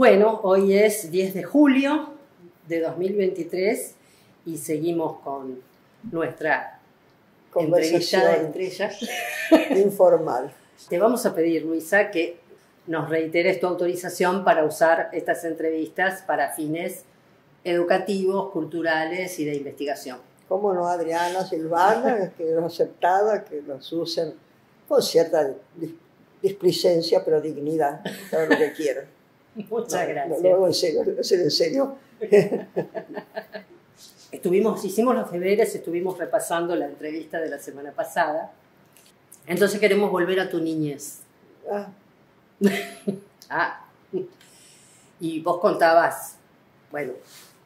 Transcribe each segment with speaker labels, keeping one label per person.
Speaker 1: Bueno, hoy es 10 de julio de 2023 y seguimos con nuestra entrevista de estrellas
Speaker 2: informal.
Speaker 1: Te vamos a pedir, Luisa, que nos reiteres tu autorización para usar estas entrevistas para fines educativos, culturales y de investigación.
Speaker 2: ¿Cómo no, Adriana, Silvana? Que es aceptada, que los usen con cierta displicencia, pero dignidad, para lo que quieran.
Speaker 1: Muchas gracias.
Speaker 2: Luego en serio, en serio.
Speaker 1: Hicimos los deberes, estuvimos repasando la entrevista de la semana pasada. Entonces queremos volver a tu niñez. Y vos contabas, bueno,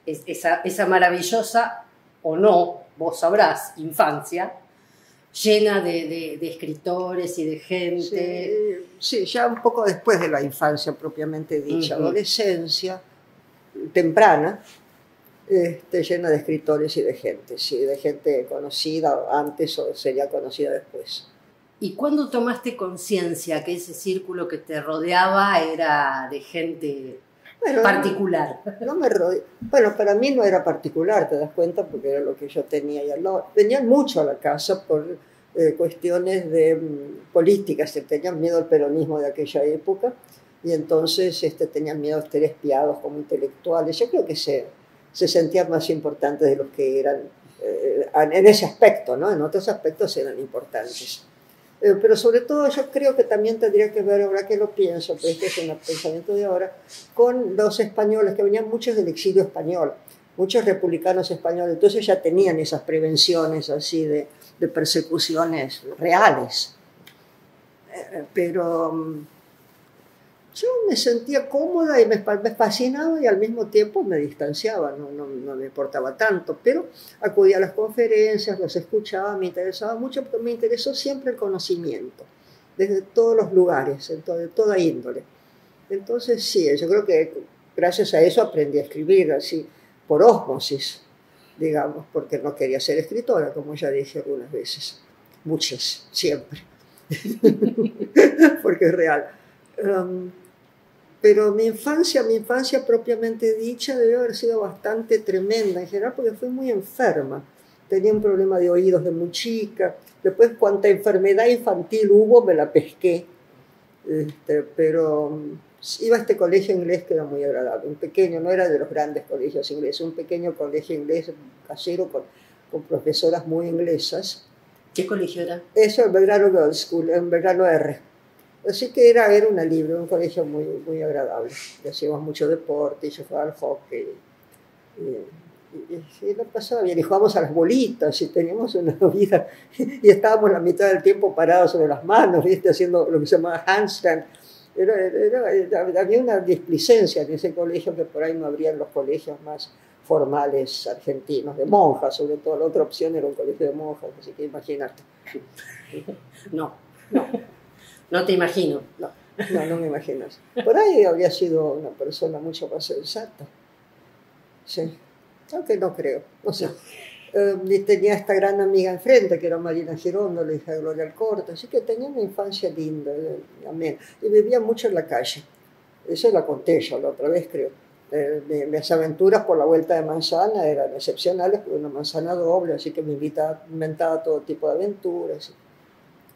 Speaker 1: esa maravillosa, o no, vos sabrás, infancia, llena de escritores y de gente.
Speaker 2: Sí, ya un poco después de la infancia propiamente dicha, adolescencia temprana, llena de escritores y de gente, sí, de gente conocida antes o sería conocida después.
Speaker 1: ¿Y cuándo tomaste conciencia que ese círculo que te rodeaba era de gente particular?
Speaker 2: No me bueno, para mí no era particular, te das cuenta, porque era lo que yo tenía ahí al lado. Venían mucho a la casa por cuestiones de políticas, tenían miedo al peronismo de aquella época y entonces tenían miedo a estar espiados como intelectuales. Yo creo que se sentían más importantes de los que eran en ese aspecto, ¿no? En otros aspectos eran importantes. Pero sobre todo yo creo que también tendría que ver, ahora que lo pienso, pero este es un pensamiento de ahora, con los españoles, que venían muchos del exilio español, muchos republicanos españoles, entonces ya tenían esas prevenciones así de persecuciones reales. Pero yo me sentía cómoda y me fascinaba y al mismo tiempo me distanciaba, no me importaba tanto, pero acudía a las conferencias, los escuchaba, me interesaba mucho porque me interesó siempre el conocimiento, desde todos los lugares, de toda índole. Entonces sí, yo creo que gracias a eso aprendí a escribir así, por ósmosis, digamos, porque no quería ser escritora, como ya dije algunas veces, muchas, siempre, porque es real. Pero mi infancia propiamente dicha debió haber sido bastante tremenda en general porque fui muy enferma. Tenía un problema de oídos de muy chica. Después, cuanta enfermedad infantil hubo, me la pesqué. Pero iba a este colegio inglés que era muy agradable. Un pequeño, no era de los grandes colegios ingleses, un pequeño colegio inglés casero con profesoras muy inglesas.
Speaker 1: ¿Qué colegio era?
Speaker 2: Eso, el Belgrano Girls School, en Belgrano R. Así que era una libre, un colegio muy, muy agradable. Y hacíamos mucho deporte, y yo jugaba al hockey. Y lo pasaba bien. Y jugábamos a las bolitas, y teníamos una vida. Y estábamos la mitad del tiempo parados sobre las manos, ¿viste? Haciendo lo que se llamaba handstand. Había una displicencia en ese colegio que por ahí no habría en los colegios más formales argentinos, de monjas, sobre todo. La otra opción era un colegio de monjas, así que imagínate.
Speaker 1: No te imagino.
Speaker 2: No me imaginas. Por ahí habría sido una persona mucho más sensata. Sí, aunque no creo, no sé. Y tenía esta gran amiga enfrente, que era Marina Girondo, la hija de Gloria Alcorta, así que tenía una infancia linda, amén. Y vivía mucho en la calle. Eso la conté yo la otra vez, creo. Mis aventuras por la vuelta de manzana eran excepcionales, porque una manzana doble, así que me inventaba todo tipo de aventuras.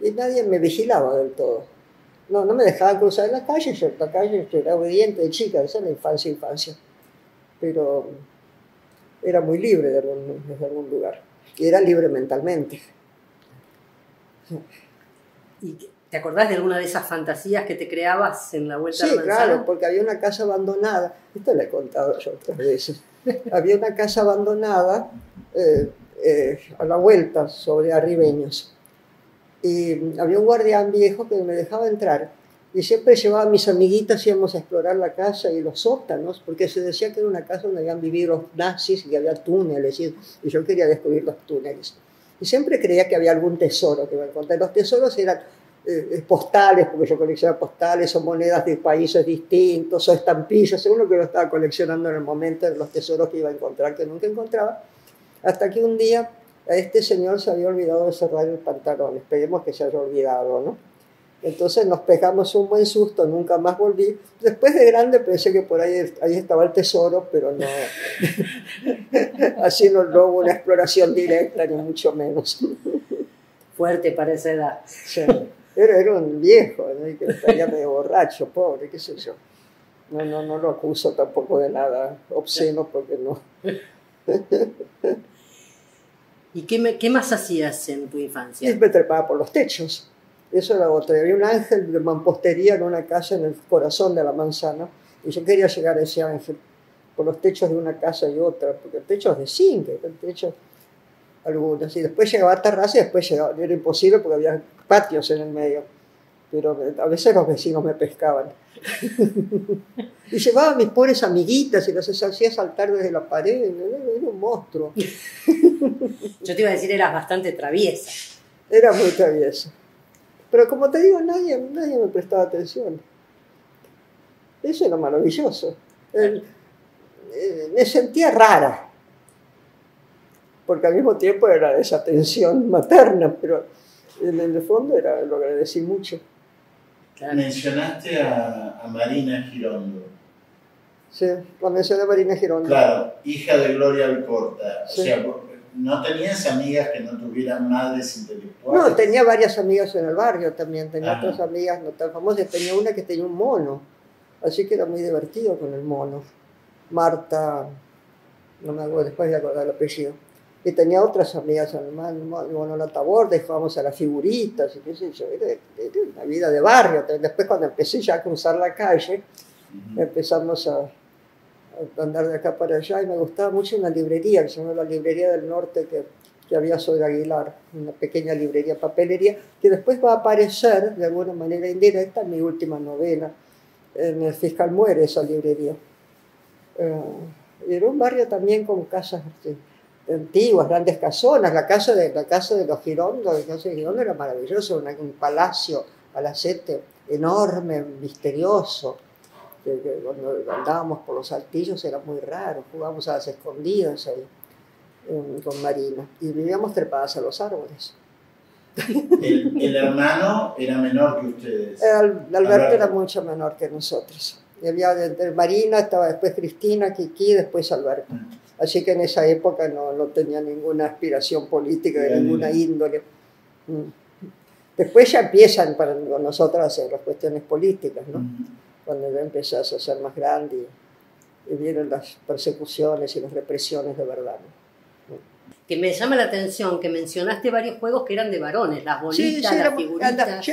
Speaker 2: Y nadie me vigilaba del todo. No me dejaban cruzar en la calle, yo era obediente de chica, esa era la infancia. Pero era muy libre desde algún lugar. Y era libre mentalmente.
Speaker 1: ¿Y te acordás de alguna de esas fantasías que te creabas en la vuelta de la manzana?
Speaker 2: Sí, claro, porque había una casa abandonada. Esto lo he contado yo otras veces. Había una casa abandonada a la vuelta sobre Arribeños. Y había un guardián viejo que me dejaba entrar y siempre llevaba a mis amiguitas, íbamos a explorar la casa y los sótanos, porque se decía que era una casa donde habían vivido los nazis y que había túneles, y yo quería descubrir los túneles. Y siempre creía que había algún tesoro que iba a encontrar. Los tesoros eran postales, porque yo coleccionaba postales o monedas de países distintos o estampillas, según lo que yo estaba coleccionando en el momento, de los tesoros que iba a encontrar, que nunca encontraba, hasta que un día a este señor se había olvidado de cerrar el pantalón. Esperemos que se haya olvidado, ¿no? Entonces nos pegamos un buen susto, nunca más volví. Después de grande pensé que por ahí estaba el tesoro, pero no. Así no hubo una exploración directa, ni mucho menos.
Speaker 1: Fuerte para esa edad.
Speaker 2: Sí. Era un viejo, ¿no? Que estaría medio borracho, pobre, qué sé yo. No lo acuso tampoco de nada obsceno, porque no.
Speaker 1: ¿Y qué más hacías en tu infancia?
Speaker 2: Y me trepaba por los techos. Eso era otra. Había un ángel de mampostería en una casa en el corazón de la manzana, y yo quería llegar a ese ángel por los techos de una casa y otra, porque techos de zinc, eran techos algunos, y después llegaba a terraza y después llegaba, era imposible porque había patios en el medio, pero a veces los vecinos me pescaban. Y llevaba a mis pobres amiguitas y las hacía saltar desde la pared, era un monstruo.
Speaker 1: Yo te iba a decir, eras bastante traviesa.
Speaker 2: Era muy travieso. Pero como te digo, nadie me prestaba atención. Eso era maravilloso. Me sentía rara, porque al mismo tiempo era desatención materna, pero en el fondo lo agradecí mucho.
Speaker 3: Claro. Mencionaste a Marina Girondo.
Speaker 2: Sí, la mencioné a Marina Girondo.
Speaker 3: Claro, hija de Gloria Alcorta.
Speaker 2: Sí.
Speaker 3: O sea, ¿no tenías amigas que no tuvieran madres intelectuales?
Speaker 2: No, tenía varias amigas en el barrio también, tenía otras amigas no tan famosas, tenía una que tenía un mono, así que era muy divertido con el mono. Marta, no me acuerdo, después de acordar el apellido. Y tenía otras amigas, además, bueno, la Taborda, jugábamos a las figuritas, y qué sé yo, era una vida de barrio. Después cuando empecé ya a cruzar la calle, empezamos a andar de acá para allá, y me gustaba mucho una librería, que se llama la Librería del Norte, que había sobre Aguilar, una pequeña librería, papelería, que después va a aparecer de alguna manera indirecta en mi última novela. En El Fiscal Muere, esa librería. Era un barrio también con casas antiguas, grandes casonas. La casa de los Girondo, la casa de Girondo era maravilloso, un palacio, palacete enorme, misterioso. Cuando andábamos por los altillos era muy raro, jugábamos a las escondidas ahí con Marina, y vivíamos trepadas a los árboles.
Speaker 3: ¿El hermano era menor que ustedes?
Speaker 2: Alberto era mucho menor que nosotros. Y había Marina, estaba después Cristina, Kiki, después Alberto. Así que en esa época no tenía ninguna aspiración política de ninguna índole. Después ya empiezan para nosotros a hacer las cuestiones políticas, ¿no? Cuando ya empezás a ser más grande y vienen las persecuciones y las represiones de verdad, ¿no?
Speaker 1: Que me llama la atención que mencionaste varios juegos que eran de varones, las bolitas,
Speaker 2: sí,
Speaker 1: las figuritas.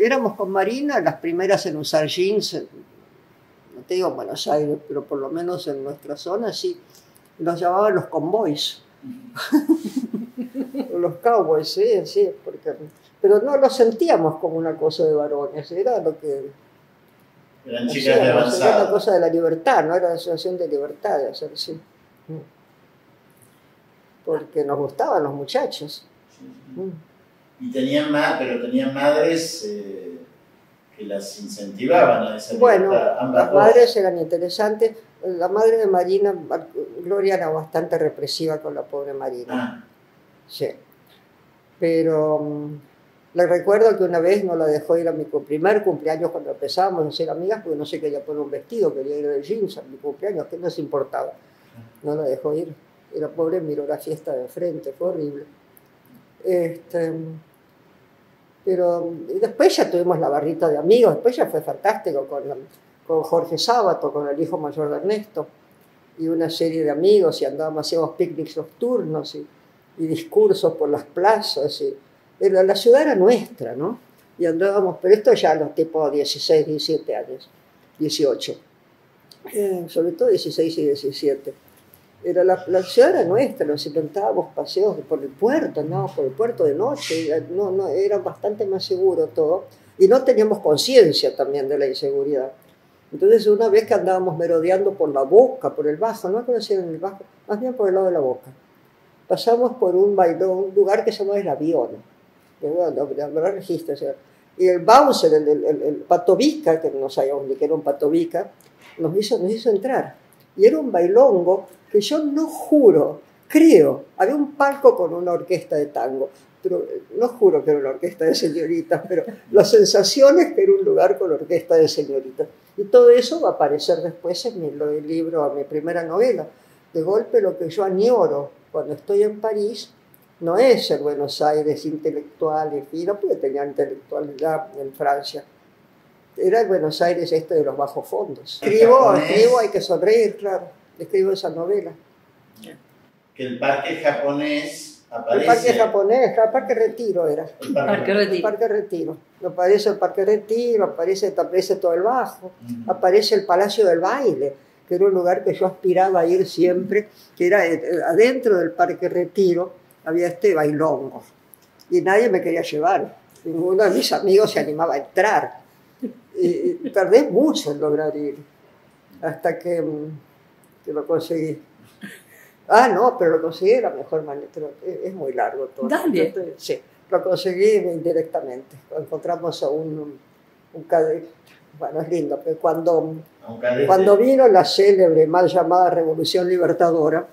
Speaker 2: Éramos con Marina las primeras en usar jeans, no te digo en Buenos Aires, pero por lo menos en nuestra zona sí. Los llamaban los convoys. Los cowboys, sí, pero no lo sentíamos como una cosa de varones, era lo que...
Speaker 3: Eran chicas de avanzada.
Speaker 2: Era una cosa de la libertad, no era una sensación de libertad de hacer así. Porque nos gustaban los muchachos.
Speaker 3: Y tenían madres que las incentivaban a esa libertad.
Speaker 2: Bueno, las madres eran interesantes. La madre de Marina, Gloria, era bastante represiva con la pobre Marina. Sí. Pero le recuerdo que una vez no la dejó ir a mi primer cumpleaños cuando empezábamos a ser amigas, porque no se quería poner un vestido, quería ir de jeans a mi cumpleaños, que no se importaba. No la dejó ir. Y la pobre miró la fiesta de frente, fue horrible. Pero después ya tuvimos la barrita de amigos, después ya fue fantástico con Jorge Sábato, con el hijo mayor de Ernesto, y una serie de amigos, y andábamos, hacíamos picnics nocturnos y discursos por las plazas. La ciudad era nuestra, ¿no? Y andábamos, pero esto ya a los tipos 16, 17 años, 18, sobre todo 16 y 17. La ciudad era nuestra, nos inventábamos paseos por el puerto, andábamos por el puerto de noche, era bastante más seguro todo, y no teníamos conciencia también de la inseguridad. Entonces una vez que andábamos merodeando por la Boca, por el Bajo, no conocían el Bajo, más bien por el lado de la Boca, pasamos por un lugar que se llama El Avión, habrá registro, o sea, y el bouncer, el patovica, que no sabíamos ni que era un patovica, nos hizo entrar, y era un bailongo que yo no juro, creo, había un palco con una orquesta de tango, pero no juro que era una orquesta de señoritas, pero la sensación es que era un lugar con orquesta de señoritas. Y todo eso va a aparecer después en el libro, mi primera novela. De golpe lo que yo añoro cuando estoy en París no es el Buenos Aires intelectual y fino, porque tenía intelectualidad en Francia. Era el Buenos Aires este de los bajos fondos. Escribo, hay que sonreír, claro. Escribo esa novela.
Speaker 3: Que el parque japonés aparece.
Speaker 2: El parque japonés, el Parque Retiro era.
Speaker 3: El parque Retiro.
Speaker 2: El Parque Retiro. Aparece el Parque Retiro, aparece todo el Bajo, aparece el Palacio del Baile, que era un lugar que yo aspiraba a ir siempre, que era adentro del Parque Retiro, había este bailongo. Y nadie me quería llevar. Ninguno de mis amigos se animaba a entrar. Y tardé mucho en lograr ir, hasta que lo conseguí. Ah, no, pero lo conseguí de la mejor manera. Es muy largo todo.
Speaker 1: Dale.
Speaker 2: Sí, lo conseguí indirectamente. Encontramos a un cadete. Bueno, es lindo, pero cuando vino la célebre, mal llamada Revolución Libertadora,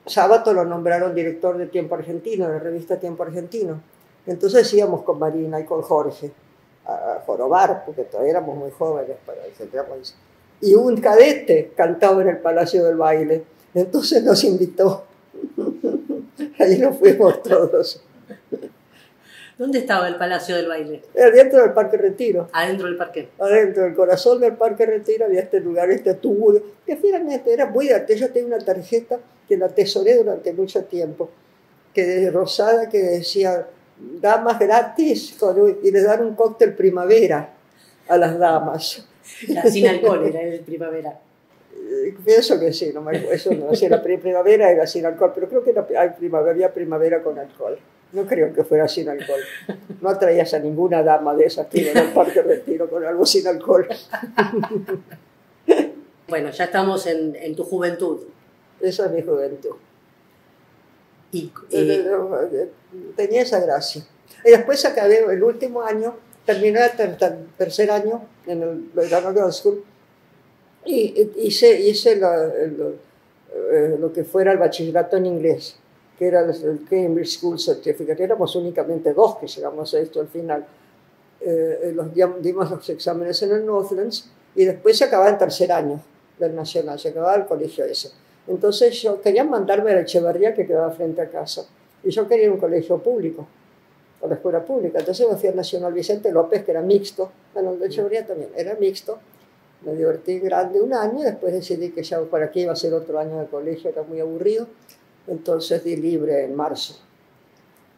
Speaker 2: Sábato lo nombraron director de Tiempo Argentino, de la revista Tiempo Argentino. Entonces íbamos con Marina y con Jorge a jorobar, porque todavía éramos muy jóvenes para eso. Y un cadete cantaba en el Palacio del Baile. Entonces nos invitó. Ahí nos fuimos todos.
Speaker 1: ¿Dónde estaba el Palacio del Baile?
Speaker 2: Adentro del Parque Retiro.
Speaker 1: Adentro del parque.
Speaker 2: Adentro del corazón del Parque Retiro había este lugar, este túmulo, que finalmente era muy de arte. Yo tenía una tarjeta que la atesoré durante mucho tiempo, que rosada, que decía damas gratis y les dan un cóctel primavera a las damas.
Speaker 1: La sin alcohol era el primavera.
Speaker 2: Pienso que sí, eso no, si la primavera era sin alcohol, pero creo que había primavera con alcohol. No creo que fuera sin alcohol. No atraías a ninguna dama de esas que iban al Parque Retiro con algo sin alcohol.
Speaker 1: Bueno, ya estamos en tu juventud.
Speaker 2: Esa es mi juventud.
Speaker 1: Y
Speaker 2: tenía esa gracia. Y después acabé el último año, terminé el tercer año en el Graduate School y hice lo que fuera el bachillerato en inglés, que era el Cambridge School Certificate. Éramos únicamente 2 que llegamos a esto al final. Dimos los exámenes en el Northlands y después se acababa en tercer año del Nacional, se acababa el colegio ese. Entonces yo quería mandarme a la Echeverría, que quedaba frente a casa, y yo quería un colegio público, o la escuela pública. Entonces me fui al Nacional Vicente López, que era mixto. Bueno, el de Echeverría también era mixto. Me divertí grande un año y después decidí que ya por aquí iba a ser otro año de colegio, era muy aburrido. Entonces di libre en marzo.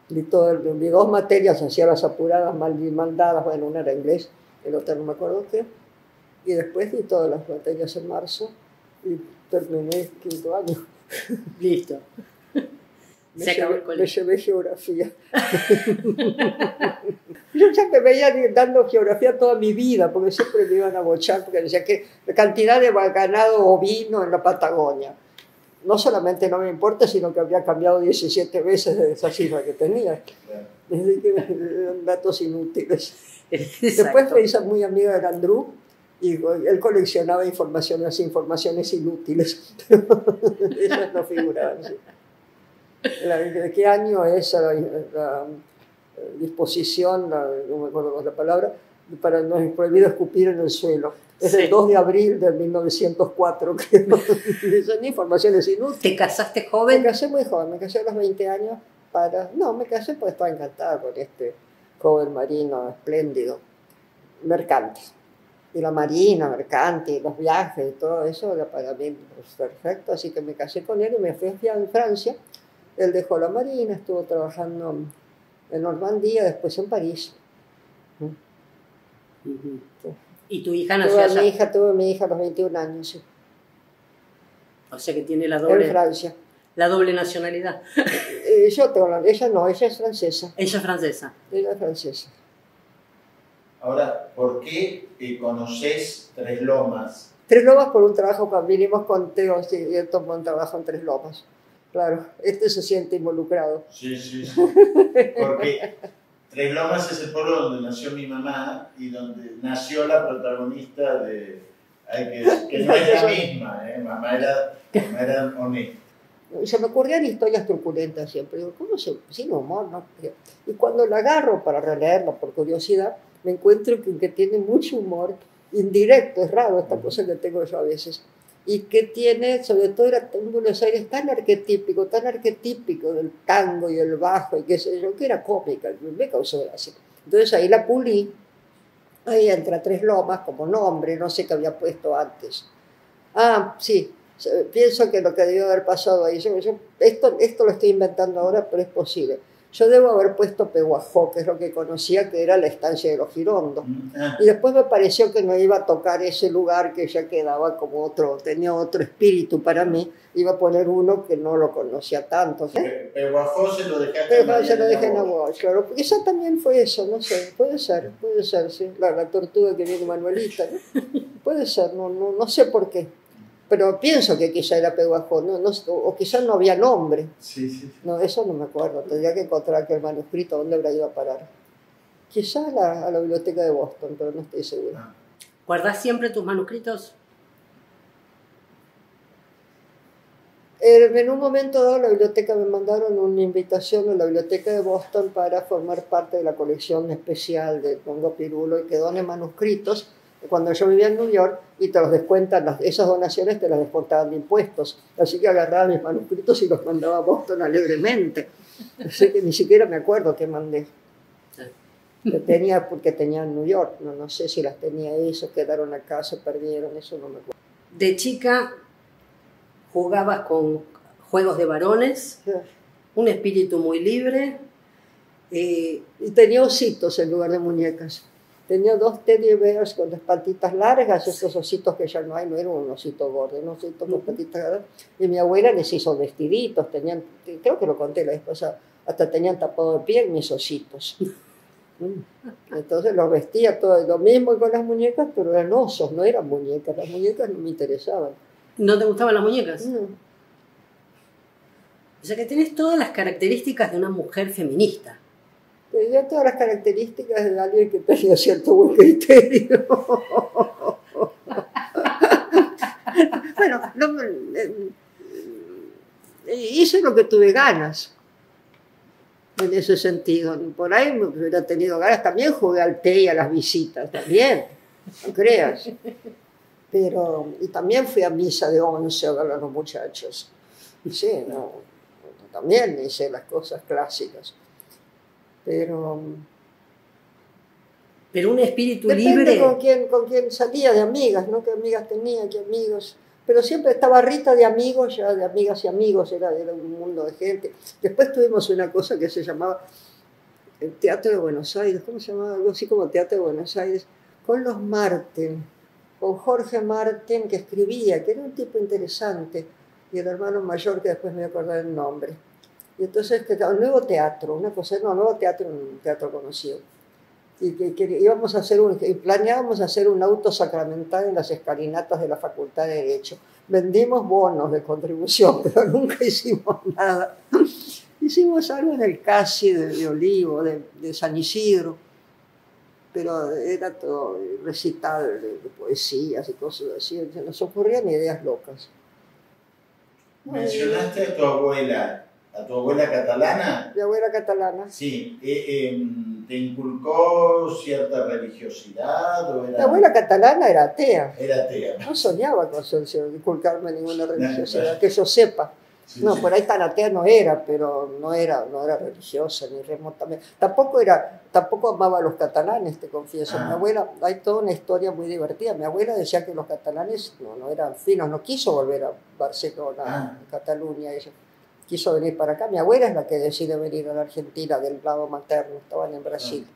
Speaker 2: Di 2 materias, hacía las apuradas, mal dadas. Bueno, una era inglés, el otro no me acuerdo qué. Y después di todas las materias en marzo y terminé el 5º año.
Speaker 1: Listo. Se acabó el colegio.
Speaker 2: Me llevé geografía. Yo ya me veía dando geografía toda mi vida, porque siempre me iban a bochar, porque decía que la cantidad de ganado ovino en la Patagonia. No solamente no me importa, sino que habría cambiado 17 veces de esa cifra que tenía. Desde que eran datos inútiles.
Speaker 1: Exacto.
Speaker 2: Después me hice muy amiga de Andrew y él coleccionaba informaciones inútiles. Esas no figuraban. ¿Sí? ¿De qué año es la disposición, no me acuerdo la palabra, para no es prohibido escupir en el suelo? Es el 2 de abril de 1904, creo. Son informaciones inútiles.
Speaker 1: ¿Te casaste joven?
Speaker 2: Me casé muy joven, me casé a los 20 años. No, me casé porque estaba encantada con este joven marino espléndido, mercante. Y la marina, mercante, y los viajes y todo eso era para mí perfecto. Así que me casé con él y me fui a Francia. Él dejó la marina, estuvo trabajando en Normandía, después en París.
Speaker 1: Sí. ¿Y tu hija nació allá?
Speaker 2: Tuve mi hija a los 21 años, sí.
Speaker 1: O sea que tiene la doble...
Speaker 2: En Francia.
Speaker 1: La doble nacionalidad.
Speaker 2: Ella no, ella es francesa.
Speaker 1: Ella es francesa.
Speaker 2: Ella es francesa.
Speaker 3: Ahora, ¿por qué conoces Tres Lomas?
Speaker 2: Tres Lomas por un trabajo, cuando vinimos con Teo, sí, él tomó un trabajo en Tres Lomas. Claro, se siente involucrado.
Speaker 3: Sí. Porque Tres Lomas es el pueblo donde nació mi mamá y donde nació la protagonista de... que no es la misma, mamá era honesta.
Speaker 2: Se me ocurrían historias truculentas siempre. Digo, ¿cómo se...? Sin humor, ¿no? Y cuando la agarro para releerla por curiosidad, me encuentro que tiene mucho humor indirecto, es raro esta cosa que tengo yo a veces. Y que tiene, sobre todo era un Buenos Aires tan arquetípico del tango y el bajo y qué sé yo, que era cómica, me causó gracia. Entonces ahí la pulí, ahí entra Tres Lomas como nombre, no sé qué había puesto antes. Ah, sí, pienso que lo que debió haber pasado ahí, esto lo estoy inventando ahora, pero es posible. Yo debo haber puesto Peguajó, que es lo que conocía, que era la estancia de los Girondos. Y después me pareció que no iba a tocar ese lugar que ya quedaba como otro, tenía otro espíritu para mí. Iba a poner uno que no lo conocía tanto.
Speaker 3: Peguajó se lo dejaste
Speaker 2: se lo dejé en agua, claro. Esa también fue eso, no sé, puede ser, sí. La tortuga que viene Manuelita, ¿no? Puede ser, no sé por qué. Pero pienso que quizá era Peguajó, o quizá no había nombre.
Speaker 3: Sí.
Speaker 2: No, eso no me acuerdo. Tendría que encontrar aquel manuscrito, ¿dónde habrá ido a parar? Quizá a la biblioteca de Boston, pero no estoy segura.
Speaker 1: ¿Guardás siempre tus manuscritos?
Speaker 2: En un momento dado, la biblioteca me mandaron una invitación a la biblioteca de Boston para formar parte de la colección especial de Congo Pirulo y que done manuscritos cuando yo vivía en New York, y te los descuentan, esas donaciones te las descontaban de impuestos. Así que agarraba mis manuscritos y los mandaba a Boston alegremente. Así que ni siquiera me acuerdo qué mandé. Porque tenía en New York, no sé si las tenía ahí, se quedaron acá, se perdieron, eso no me acuerdo.
Speaker 1: De chica jugabas con juegos de varones,
Speaker 2: Sí.
Speaker 1: un espíritu muy libre.
Speaker 2: Y tenía ositos en lugar de muñecas. Tenía 2 teddy bears con las patitas largas, estos ositos que ya no hay, no era un osito gordo, un osito con patitas largas. Y mi abuela les hizo vestiditos, creo que lo conté la vez pasada, hasta tenían tapado de piel mis ositos. Entonces los vestía todo, lo mismo con las muñecas, pero eran osos, no eran muñecas, las muñecas no me interesaban.
Speaker 1: ¿No te gustaban las muñecas?
Speaker 2: No.
Speaker 1: O sea que tenés todas las características de una mujer feminista.
Speaker 2: Tenía todas las características de alguien que tenía cierto buen criterio. Bueno, hice lo que tuve ganas en ese sentido. Por ahí me hubiera tenido ganas. También jugué al té y a las visitas, también, no creas. Y también fui a misa de 11 a ver a los muchachos. Sí, también hice las cosas clásicas. Pero
Speaker 1: un espíritu
Speaker 2: depende
Speaker 1: libre.
Speaker 2: con quién salía, de amigas, ¿no? Qué amigas tenía, qué amigos. Pero siempre estaba Rita de amigos, ya de amigas y amigos, era un mundo de gente. Después tuvimos una cosa que se llamaba el Teatro de Buenos Aires, ¿cómo se llamaba? Algo así como Teatro de Buenos Aires, con los Marten, con Jorge Marten, que escribía, que era un tipo interesante, y el hermano mayor, que después me voy a acordar el nombre. Y entonces, un nuevo teatro, un teatro conocido. Y que planeábamos hacer un auto sacramental en las escalinatas de la Facultad de Derecho. Vendimos bonos de contribución, pero nunca hicimos nada. Hicimos algo en el Casi de Olivo, de San Isidro, pero era todo recital de poesías y cosas así. Se nos ocurrían ideas locas.
Speaker 3: ¿Mencionaste a tu abuela catalana?
Speaker 2: Mi abuela catalana.
Speaker 3: Sí. ¿Te inculcó cierta religiosidad?
Speaker 2: Mi abuela catalana era atea.
Speaker 3: Era atea.
Speaker 2: No soñaba con inculcarme ninguna religiosidad, que yo sepa. Sí, no, por ahí tan atea no era, pero no era religiosa ni remotamente. Tampoco amaba a los catalanes, te confieso. Mi abuela, hay toda una historia muy divertida. Mi abuela decía que los catalanes no eran finos, no quiso volver a Barcelona, a Cataluña. Ella quiso venir para acá. Mi abuela es la que decide venir a la Argentina del lado materno, estaban en Brasil.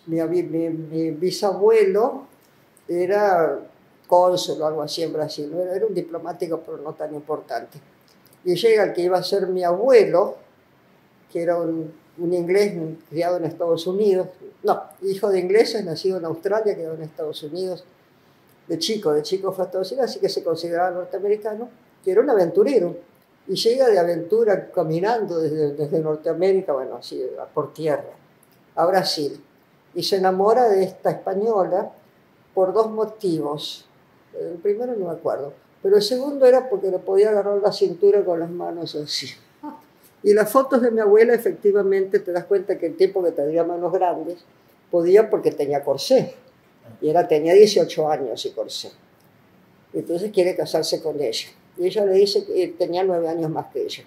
Speaker 2: Mi bisabuelo era cónsul o algo así en Brasil, era un diplomático pero no tan importante. Y llega el que iba a ser mi abuelo, que era un inglés criado en Estados Unidos, hijo de ingleses, nacido en Australia, criado en Estados Unidos, de chico fue a Estados Unidos, así que se consideraba norteamericano, que era un aventurero. Y llega de aventura caminando desde Norteamérica, bueno, así por tierra, a Brasil. Y se enamora de esta española por 2 motivos. El primero no me acuerdo, Pero el segundo era porque le podía agarrar la cintura con las manos así. Y las fotos de mi abuela, efectivamente, te das cuenta que el tipo que tenía manos grandes podía porque tenía corsé. Y tenía 18 años y corsé. Entonces quiere casarse con ella. Y ella le dice que tenía 9 años más que ella.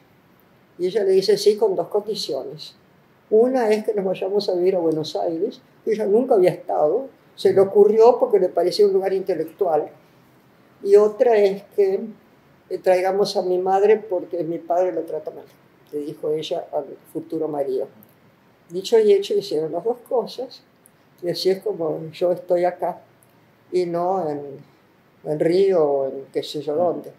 Speaker 2: Y ella le dice sí con 2 condiciones. Una es que nos vayamos a vivir a Buenos Aires. Ella nunca había estado. Se le ocurrió porque le parecía un lugar intelectual. Y otra es que traigamos a mi madre porque mi padre lo trata mal, le dijo ella al futuro marido. Dicho y hecho, hicieron las 2 cosas. Y así es como yo estoy acá y no en Río o en qué sé yo dónde.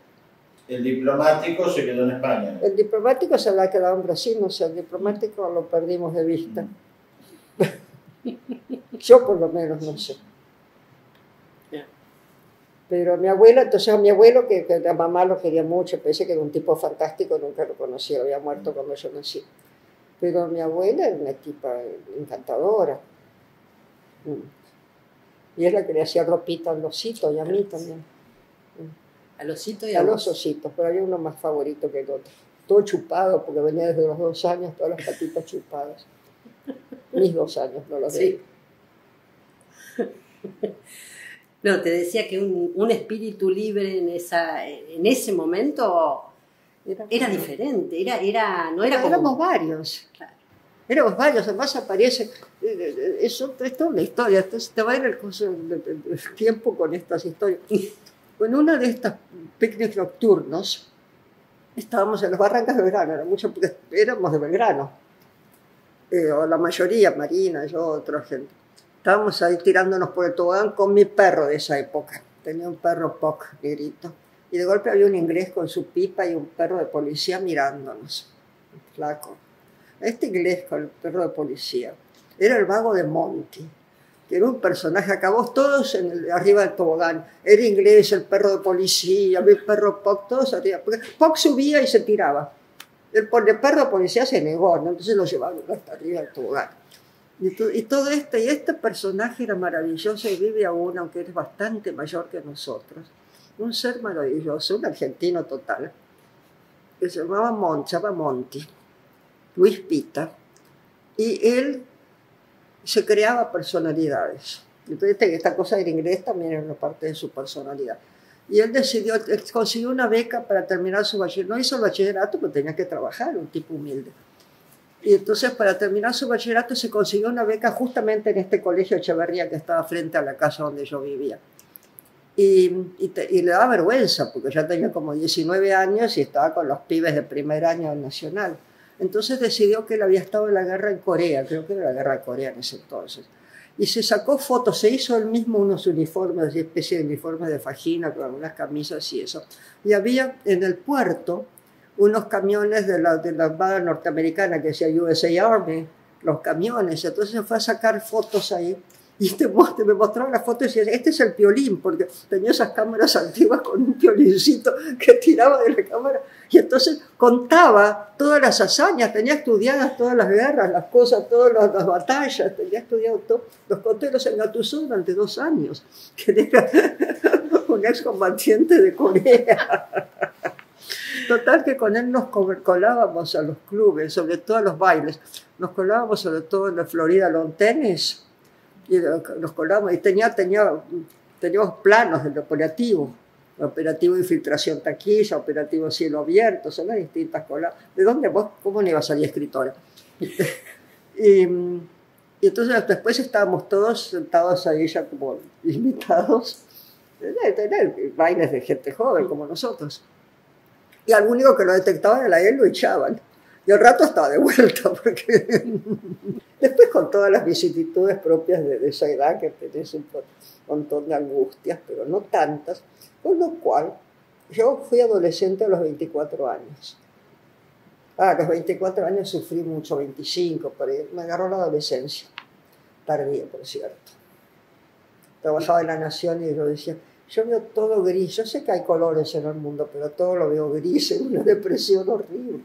Speaker 3: El diplomático se quedó en España.
Speaker 2: El diplomático se habrá quedado en Brasil, no sé, el diplomático lo perdimos de vista. Yo por lo menos no sé. Pero mi abuela, entonces a mi abuelo, que la mamá lo quería mucho, pensé que era un tipo fantástico, nunca lo conocí, había muerto cuando yo nací. Pero mi abuela era una tipa encantadora. Y es la que le hacía ropita al osito y a mí también.
Speaker 1: Al osito y
Speaker 2: a los ositos, pero había uno más favorito que el otro. Todo chupado, porque venía desde los 2 años, todas las patitas chupadas. Mis 2 años, no los
Speaker 1: sí. No, te decía que un espíritu libre en ese momento era diferente, no era como...
Speaker 2: Éramos varios. Claro. Éramos varios, además aparece... Es toda una historia, entonces te va a ir el tiempo con estas historias. En una de estas picnics nocturnos, estábamos en las barrancas de Belgrano, porque éramos de Belgrano, o la mayoría, Marina, yo, otra gente. Estábamos ahí tirándonos por el tobogán con mi perro de esa época. Tenía un perro Puck, negrito. Y de golpe había un inglés con su pipa y un perro de policía mirándonos. Flaco. Este inglés con el perro de policía era el vago de Monty, que era un personaje. Acabamos todos arriba del tobogán. Era inglés, el perro de policía, mi perro Puck, todos arriba. Porque Puck subía y se tiraba. El perro de policía se negó, ¿no? Entonces lo llevaron hasta arriba del tobogán. Y todo este personaje era maravilloso y vive aún, aunque es bastante mayor que nosotros. Un ser maravilloso, un argentino total, que se llamaba Monty, Luis Pita, y él se creaba personalidades. Entonces esta cosa del inglés también era una parte de su personalidad. Y él consiguió una beca para terminar su bachillerato. No hizo el bachillerato, pero tenía que trabajar, un tipo humilde. Y entonces para terminar su bachillerato se consiguió una beca justamente en este colegio Echeverría que estaba frente a la casa donde yo vivía. Y le daba vergüenza porque ya tenía como 19 años y estaba con los pibes de primer año nacional. Entonces decidió que él había estado en la guerra en Corea, creo que era la guerra de Corea en ese entonces. Y se sacó fotos, se hizo él mismo unos uniformes, una especie de uniformes de fajina con algunas camisas y eso. Y había en el puerto unos camiones de la Armada norteamericana que decía USA Army, los camiones. Entonces se fue a sacar fotos ahí y me mostraron las fotos y decía, este es el Piolín, porque tenía esas cámaras antiguas con un piolincito que tiraba de la cámara. Y entonces contaba todas las hazañas, tenía estudiadas todas las guerras, las cosas, todas las batallas, tenía estudiado todo. Los conté, los engatusó durante 2 años, que era un excombatiente de Corea. Total que con él nos colábamos a los clubes, sobre todo a los bailes. Nos colábamos sobre todo en la Florida Lawn Tennis. Y nos colábamos y teníamos planos del operativo. Operativo Infiltración Taquilla, operativo Cielo Abierto, son las distintas coladas. ¿De dónde vos? ¿Cómo no iba a salir escritora? y entonces después estábamos todos sentados ahí ya como invitados. Bailes de gente joven como nosotros. Y al único que lo detectaban era él, lo echaban. Y al rato estaba de vuelta, porque después con todas las vicisitudes propias de esa edad, que tenés un montón de angustias, pero no tantas, con lo cual yo fui adolescente a los 24 años. A los 24 años sufrí mucho, 25, pero me agarró la adolescencia, tardía, por cierto. Trabajaba en La Nación y yo decía, yo veo todo gris, yo sé que hay colores en el mundo, pero todo lo veo gris, en una depresión horrible.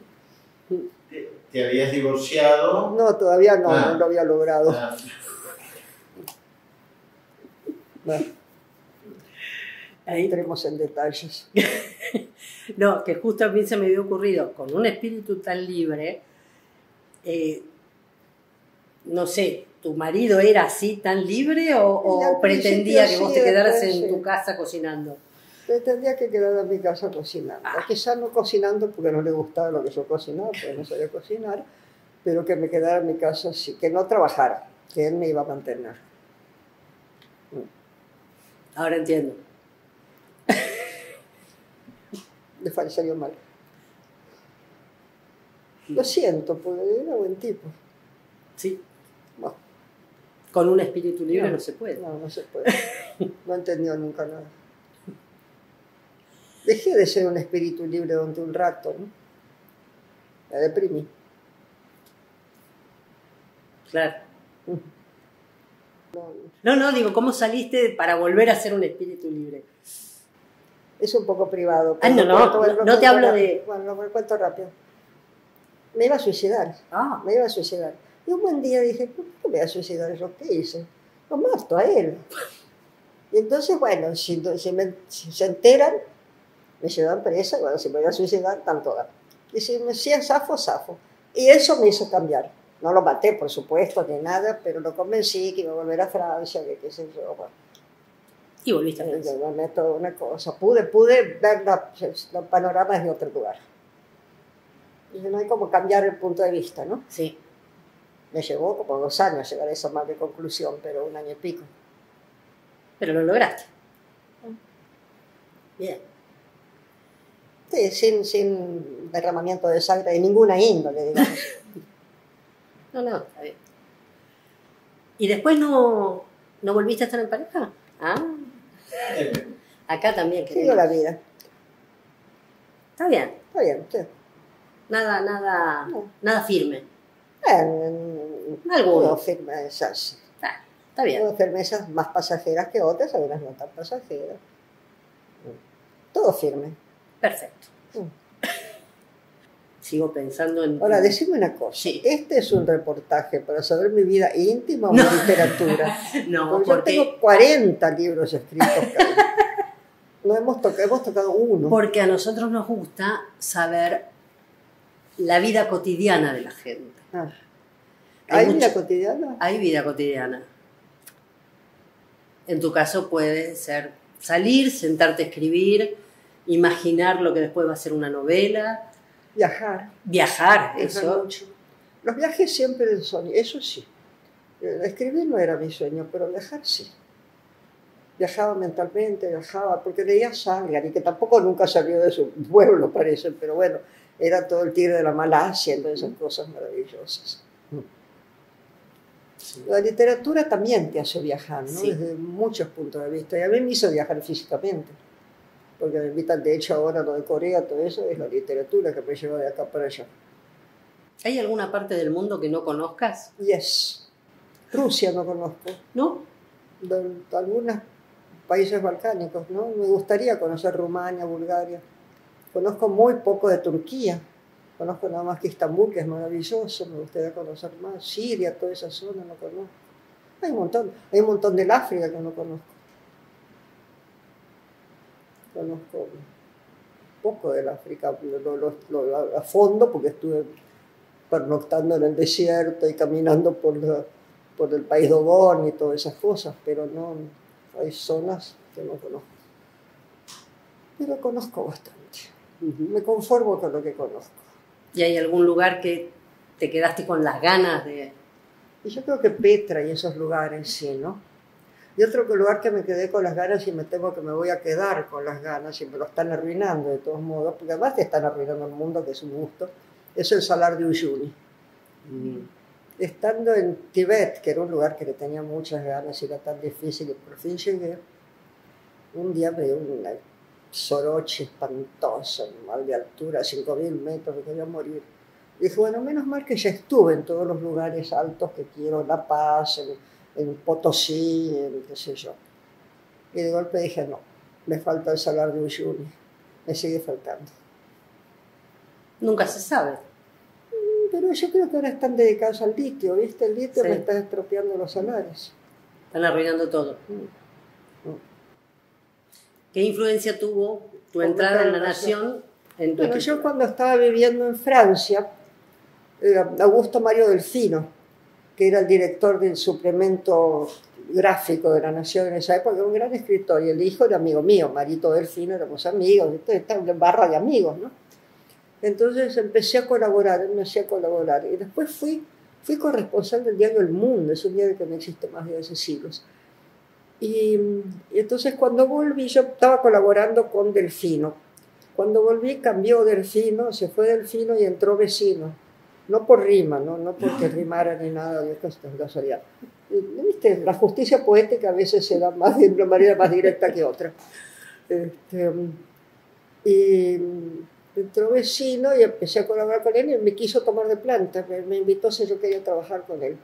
Speaker 3: ¿Te habías divorciado?
Speaker 2: No, todavía no, no lo había logrado.
Speaker 1: Ahí.
Speaker 2: Entremos en detalles.
Speaker 1: No, que justo a mí se me había ocurrido, con un espíritu tan libre, no sé, ¿tu marido era así tan libre o pretendía que vos te quedaras en tu casa cocinando?
Speaker 2: Pretendía que quedara en mi casa cocinando. Quizás no cocinando porque no le gustaba lo que yo cocinaba, porque no sabía cocinar, pero que me quedara en mi casa, sí, que no trabajara, que él me iba a mantener.
Speaker 1: Ahora entiendo.
Speaker 2: Le salió mal. Lo siento, porque era buen tipo.
Speaker 1: Sí.
Speaker 2: Bueno,
Speaker 1: con un espíritu libre no se puede.
Speaker 2: No, no se puede. No entendió nunca nada. Dejé de ser un espíritu libre durante un rato, ¿no? Me deprimí.
Speaker 1: Claro. No, digo, ¿cómo saliste para volver a ser un espíritu libre?
Speaker 2: Es un poco privado.
Speaker 1: No te hablo de...
Speaker 2: Bueno, lo cuento rápido. Me iba a suicidar. Me iba a suicidar. Y un buen día dije, ¿por qué me voy a suicidar yo? ¿Qué hice? Lo mato a él. Y entonces, bueno, si se enteran, me llevan presa, bueno, si me voy a suicidar, están todas. Y si me decían zafo. Y eso me hizo cambiar. No lo maté, por supuesto, ni nada, pero lo convencí que iba a volver a Francia, que qué sé yo. Bueno.
Speaker 1: Y volviste a Francia.
Speaker 2: Me meto una cosa. Pude ver los panoramas de otro lugar. Y no hay como cambiar el punto de vista, ¿no?
Speaker 1: Sí.
Speaker 2: Me llevó como 2 años llegar a esa mal de conclusión, pero 1 año y pico.
Speaker 1: Pero lo lograste. Bien.
Speaker 2: Sí, sin derramamiento de sangre de ninguna índole, digamos.
Speaker 1: No, está bien. ¿Y después no volviste a estar en pareja? Acá también queremos.
Speaker 2: Sigo la vida.
Speaker 1: Está bien.
Speaker 2: Está bien, sí.
Speaker 1: Nada firme.
Speaker 2: Algunos firmezas.
Speaker 1: Está bien.
Speaker 2: Algunas firmezas más pasajeras que otras, algunas no tan pasajeras. Todo firme.
Speaker 1: Perfecto. Sigo pensando en...
Speaker 2: Ahora, decime una cosa.
Speaker 1: Sí.
Speaker 2: ¿Este es un reportaje para saber mi vida íntima o mi literatura?
Speaker 1: No,
Speaker 2: porque yo tengo 40 libros escritos. No hemos tocado uno.
Speaker 1: Porque a nosotros nos gusta saber la vida cotidiana de la gente.
Speaker 2: ¿Hay vida cotidiana?
Speaker 1: Hay vida cotidiana. En tu caso puede ser salir, sentarte a escribir, imaginar lo que después va a ser una novela. Viajar, eso.
Speaker 2: Mucho. Los viajes siempre el sueño, eso sí. Escribir no era mi sueño, pero viajar sí. Viajaba mentalmente, porque leía Sangre, y que tampoco nunca salió de su pueblo, parece, pero bueno, era todo el Tigre de la Malasia, todas esas cosas maravillosas. Sí. La literatura también te hace viajar, ¿no? Sí. Desde muchos puntos de vista, y a mí me hizo viajar físicamente. Porque me invitan, de hecho, ahora lo de Corea, todo eso, es la literatura que me lleva de acá para allá.
Speaker 1: ¿Hay alguna parte del mundo que no conozcas?
Speaker 2: Yes. Rusia no conozco.
Speaker 1: ¿No?
Speaker 2: De algunos países balcánicos, ¿no? Me gustaría conocer Rumania, Bulgaria. Conozco muy poco de Turquía. Conozco nada más que Estambul, que es maravilloso. Me gustaría conocer más. Siria, toda esa zona no conozco. Hay un montón del África que no conozco. Conozco poco del África a fondo porque estuve pernoctando en el desierto y caminando por el país Dogón y todas esas cosas, pero no hay zonas que no conozco. Pero conozco bastante. Me conformo con lo que conozco.
Speaker 1: ¿Y hay algún lugar que te quedaste con las ganas de...?
Speaker 2: Y yo creo que Petra y esos lugares, sí, ¿no? Y otro lugar que me quedé con las ganas y me temo que me voy a quedar con las ganas y me lo están arruinando de todos modos, porque además te están arruinando el mundo, que es un gusto, es el Salar de Uyuni. Estando en Tibet, que era un lugar que le tenía muchas ganas y era tan difícil y por fin llegué, un día me dio una soroche espantosa, mal de altura, 5.000 metros, me quería morir. Y dije, bueno, menos mal que ya estuve en todos los lugares altos que quiero, en La Paz, en Potosí, en qué sé yo. Y de golpe dije, no, me falta el Salar de Uyuni, me sigue faltando.
Speaker 1: Nunca se sabe.
Speaker 2: Pero yo creo que ahora están dedicados al litio, ¿viste? El litio me está estropeando los salares.
Speaker 1: Están arruinando todo. ¿Qué influencia tuvo tu entrada en La Nación en tu
Speaker 2: Bueno, yo
Speaker 1: escritura?
Speaker 2: cuando estaba viviendo en Francia, Augusto Mario Delfino, que era el director del suplemento gráfico de La Nación en esa época, era un gran escritor, y el hijo era amigo mío, Marito Delfino, éramos amigos, esta barra de amigos, ¿no? Entonces empecé a colaborar, él me hacía colaborar, y después fui corresponsal del diario El Mundo, es un diario que no existe más de hace siglos. Y entonces cuando volví, yo estaba colaborando con Delfino. Cuando volví cambió Delfino, se fue Delfino y entró Vecino. No por rima, no porque rimara ni nada, de casualidad. ¿Viste? La justicia poética a veces se da más de una manera más directa que otra. Y entró Vecino y empecé a colaborar con él y me quiso tomar de planta, me invitó si yo quería trabajar con él.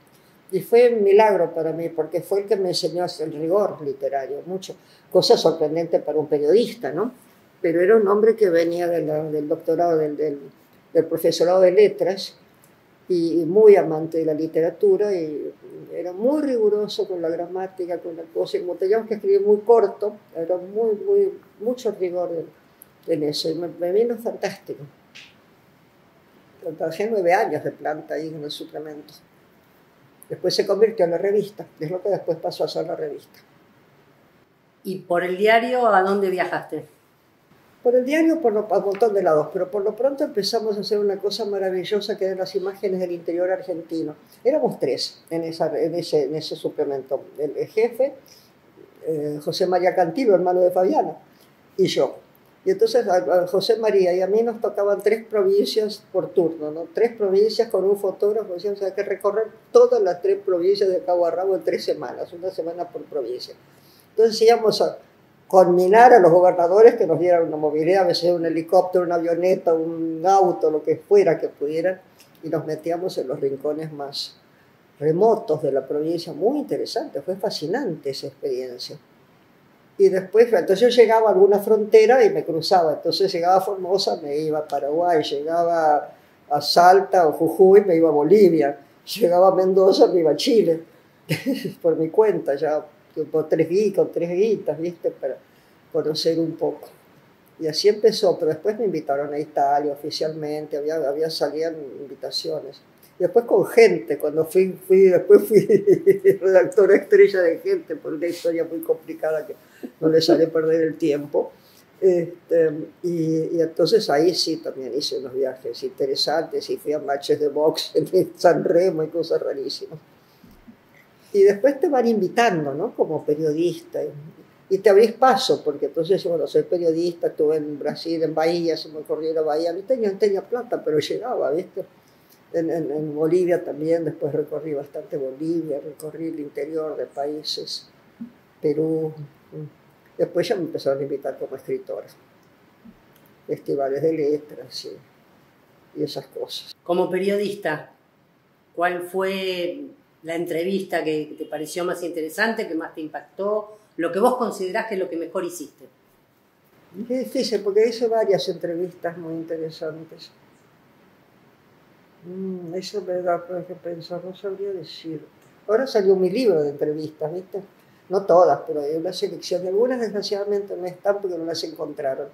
Speaker 2: Y fue un milagro para mí, porque fue el que me enseñó el rigor literario, mucho. Cosa sorprendente para un periodista, ¿no? Pero era un hombre que venía del doctorado, del profesorado de letras, y muy amante de la literatura, y era muy riguroso con la gramática, con la cosa, y como teníamos que escribir muy corto, era mucho rigor en eso, y me vino fantástico. Trabajé 9 años de planta ahí en el suplemento. Después se convirtió en la revista, es lo que después pasó a ser la revista.
Speaker 1: ¿Y por el diario a dónde viajaste?
Speaker 2: Por el diario, a un montón de lados, pero por lo pronto empezamos a hacer una cosa maravillosa que eran las imágenes del interior argentino. Éramos 3 en ese suplemento, el jefe, José María Cantilo, hermano de Fabiana, y yo. Y entonces a José María y a mí nos tocaban 3 provincias por turno, ¿no? 3 provincias con un fotógrafo, decíamos, hay que recorrer todas las 3 provincias de cabo a rabo en 3 semanas, una semana por provincia. Entonces íbamos a conminar a los gobernadores que nos dieran una movilidad, a veces un helicóptero, una avioneta, un auto, lo que fuera que pudieran, y nos metíamos en los rincones más remotos de la provincia. Muy interesante, fue fascinante esa experiencia. Y después, entonces yo llegaba a alguna frontera y me cruzaba. Entonces llegaba a Formosa, me iba a Paraguay, llegaba a Salta o Jujuy, me iba a Bolivia, llegaba a Mendoza, me iba a Chile, por mi cuenta, ya con 3 guitas, ¿viste? Para conocer un poco. Y así empezó, pero después me invitaron a Italia oficialmente, había salían invitaciones. Y después con Gente, cuando después fui redactora estrella de Gente, por una historia muy complicada que no le sale perder el tiempo. Y entonces ahí sí también hice unos viajes interesantes y fui a matches de box en San Remo y cosas rarísimas. Y después te van invitando, ¿no? Como periodista. Y te abrís paso, porque entonces, bueno, soy periodista, estuve en Brasil, en Bahía, se me ocurrió ir a Bahía. No tenía plata, pero llegaba, ¿viste? En Bolivia también, después recorrí bastante Bolivia, recorrí el interior de países, Perú. Después ya me empezaron a invitar como escritora. Festivales de letras y esas cosas.
Speaker 1: Como periodista, ¿cuál fue la entrevista que te pareció más interesante, que más te impactó, lo que vos considerás que es lo que mejor hiciste?
Speaker 2: Es difícil, porque hice varias entrevistas muy interesantes. Eso me da para que pensar, no sabría decir. Ahora salió mi libro de entrevistas, ¿viste? No todas, pero hay una selección. Algunas desgraciadamente no están porque no las encontraron.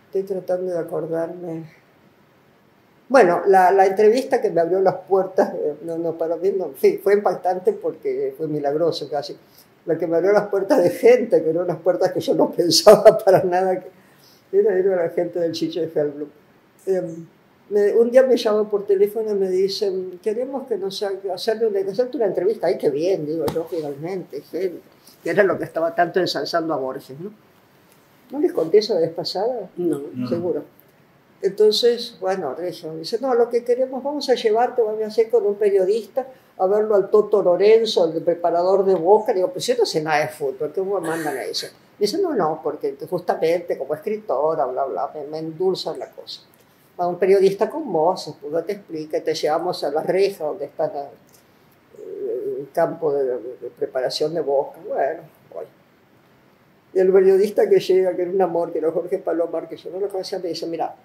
Speaker 2: Estoy tratando de acordarme. Bueno, la entrevista que me abrió las puertas, para mí sí, fue impactante porque fue milagroso casi. La que me abrió las puertas de Gente, que eran unas puertas que yo no pensaba para nada, que era la gente del Chiche de Feldblum. Un día me llaman por teléfono y me dicen, queremos que hacerte una entrevista. ¡Ay, qué bien! Digo yo, finalmente, gente. Que era lo que estaba tanto ensalzando a Borges, ¿no? ¿No les conté esa vez pasada?
Speaker 1: No.
Speaker 2: Seguro. Entonces, bueno, me dice, no, lo que queremos, vamos a llevarte, vamos a hacer con un periodista, a verlo al Toto Lorenzo, el preparador de Boca. Digo, pues yo no sé nada de fútbol, ¿cómo me mandan a eso? Dice, no, porque justamente como escritora, bla, bla, me endulzan la cosa. A un periodista con vos, pues te explica, te llevamos a la reja donde está el campo de preparación de Boca. Bueno, voy. Y el periodista que llega, que era un amor, que era Jorge Palomar, que yo no lo conocía, me dice, mira,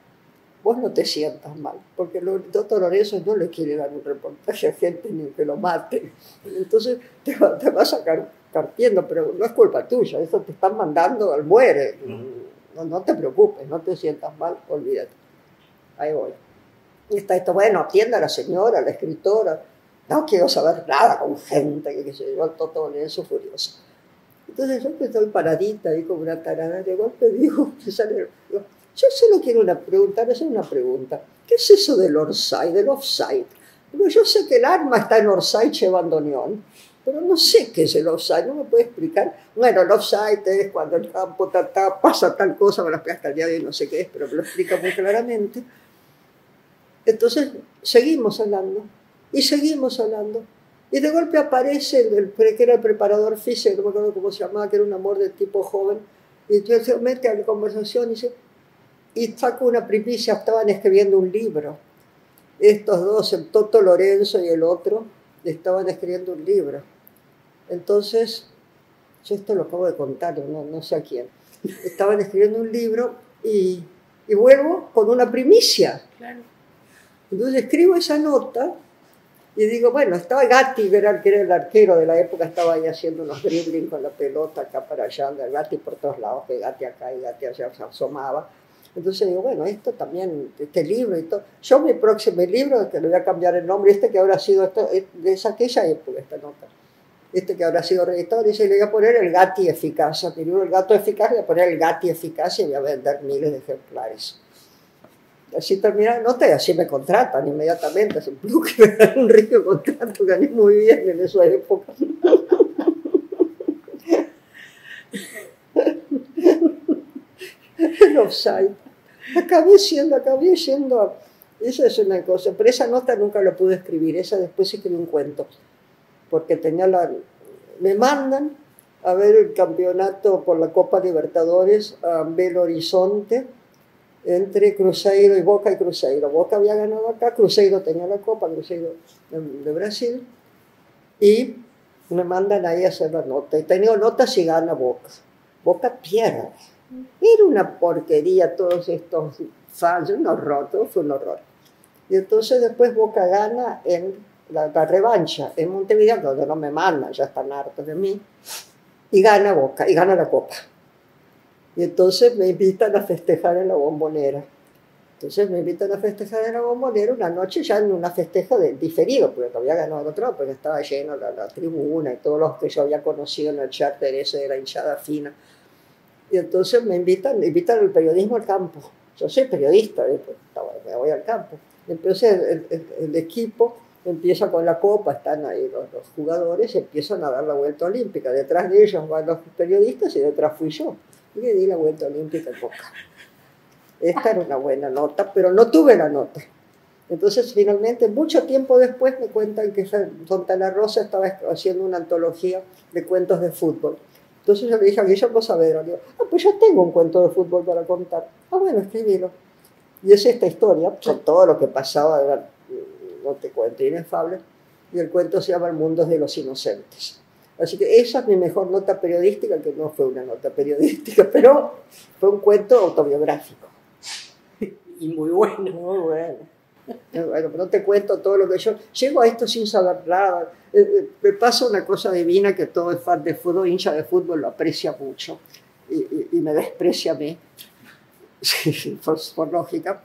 Speaker 2: vos no te sientas mal, porque el doctor Lorenzo no le quiere dar un reportaje a gente ni que lo maten. Entonces te va a sacar partiendo, pero no es culpa tuya, eso te están mandando al muere. No te preocupes, no te sientas mal, olvídate. Ahí voy. Y está esto, bueno, atienda a la señora, a la escritora. No quiero saber nada con gente, que se yo, todo eso furioso. Entonces yo que estoy paradita ahí como una tarada, de golpe digo, yo solo quiero hacer una pregunta. ¿Qué es eso del orsay, del offside? Porque yo sé que el arma está en orsay che bandoneón, pero no sé qué es el offside, ¿no me puede explicar? Bueno, el offside es cuando el campo pasa tal cosa, me lo explica hasta el día de hoy, no sé qué es, pero me lo explica muy claramente. Entonces seguimos hablando, y seguimos hablando, y de golpe aparece que era el preparador físico, no me acuerdo cómo se llamaba, que era un amor de tipo joven, y se mete a la conversación y saca una primicia, estaban escribiendo un libro. Estos dos, el Toto Lorenzo y el otro, estaban escribiendo un libro. Entonces, yo esto lo acabo de contar, no sé a quién. Estaban escribiendo un libro y vuelvo con una primicia.
Speaker 1: Claro.
Speaker 2: Entonces escribo esa nota y digo, bueno, estaba Gatti, que era el arquero de la época, estaba ahí haciendo unos dribbling con la pelota acá para allá, Gatti por todos lados, que Gatti acá y Gatti allá se asomaba. Entonces digo, bueno, esto también, este libro y todo. Yo mi próximo libro, que le voy a cambiar el nombre, que habrá sido, de aquella época, esta nota, que habrá sido reeditado, dice, le voy a poner el Gatti Eficaz, a mi libro El Gato Eficaz, le voy a poner el Gatti Eficaz y voy a vender miles de ejemplares. Así termina la nota y así me contratan inmediatamente, es un rico contrato, gané muy bien en esa época. El offside. Acabé yendo, esa es una cosa, pero esa nota nunca la pude escribir, esa después escribí un cuento, porque me mandan a ver el campeonato por la Copa Libertadores a Belo Horizonte, entre Cruzeiro y Boca y Cruzeiro. Boca había ganado acá, Cruzeiro tenía la Copa, Cruzeiro de Brasil, y me mandan ahí a hacer la nota, y tengo notas y gana Boca. Boca pierde. Era una porquería todos estos fallos, un horror, todo fue un horror. Y entonces después Boca gana en la revancha en Montevideo, donde no me mandan, ya están hartos de mí, y gana Boca, y gana la Copa. Y entonces me invitan a festejar en la Bombonera. Entonces me invitan a festejar en la Bombonera una noche ya en una festeja diferido, porque había ganado el otro lado, porque estaba lleno la tribuna y todos los que yo había conocido en el charter ese de la hinchada fina. Y entonces me invitan al periodismo al campo. Yo soy periodista, me voy al campo. Entonces el equipo empieza con la copa, están ahí los jugadores, empiezan a dar la vuelta olímpica. Detrás de ellos van los periodistas y detrás fui yo. Y le di la vuelta olímpica en Boca. Esta era una buena nota, pero no tuve la nota. Entonces, finalmente, mucho tiempo después, me cuentan que Fontana Rosa estaba haciendo una antología de cuentos de fútbol. Entonces yo le dije a Guillermo Saavedra, digo, pues yo tengo un cuento de fútbol para contar. Bueno, escribilo. Y es esta historia, con todo lo que pasaba, no te cuento, inefable, y el cuento se llama El mundo de los inocentes. Así que esa es mi mejor nota periodística, que no fue una nota periodística, pero fue un cuento autobiográfico.
Speaker 1: Y muy bueno.
Speaker 2: Muy bueno. Bueno, no te cuento todo lo que yo... Llego a esto sin saber nada. Me pasa una cosa divina, que todo el fan de fútbol, hincha de fútbol, lo aprecia mucho y me desprecia a mí, sí, por lógica.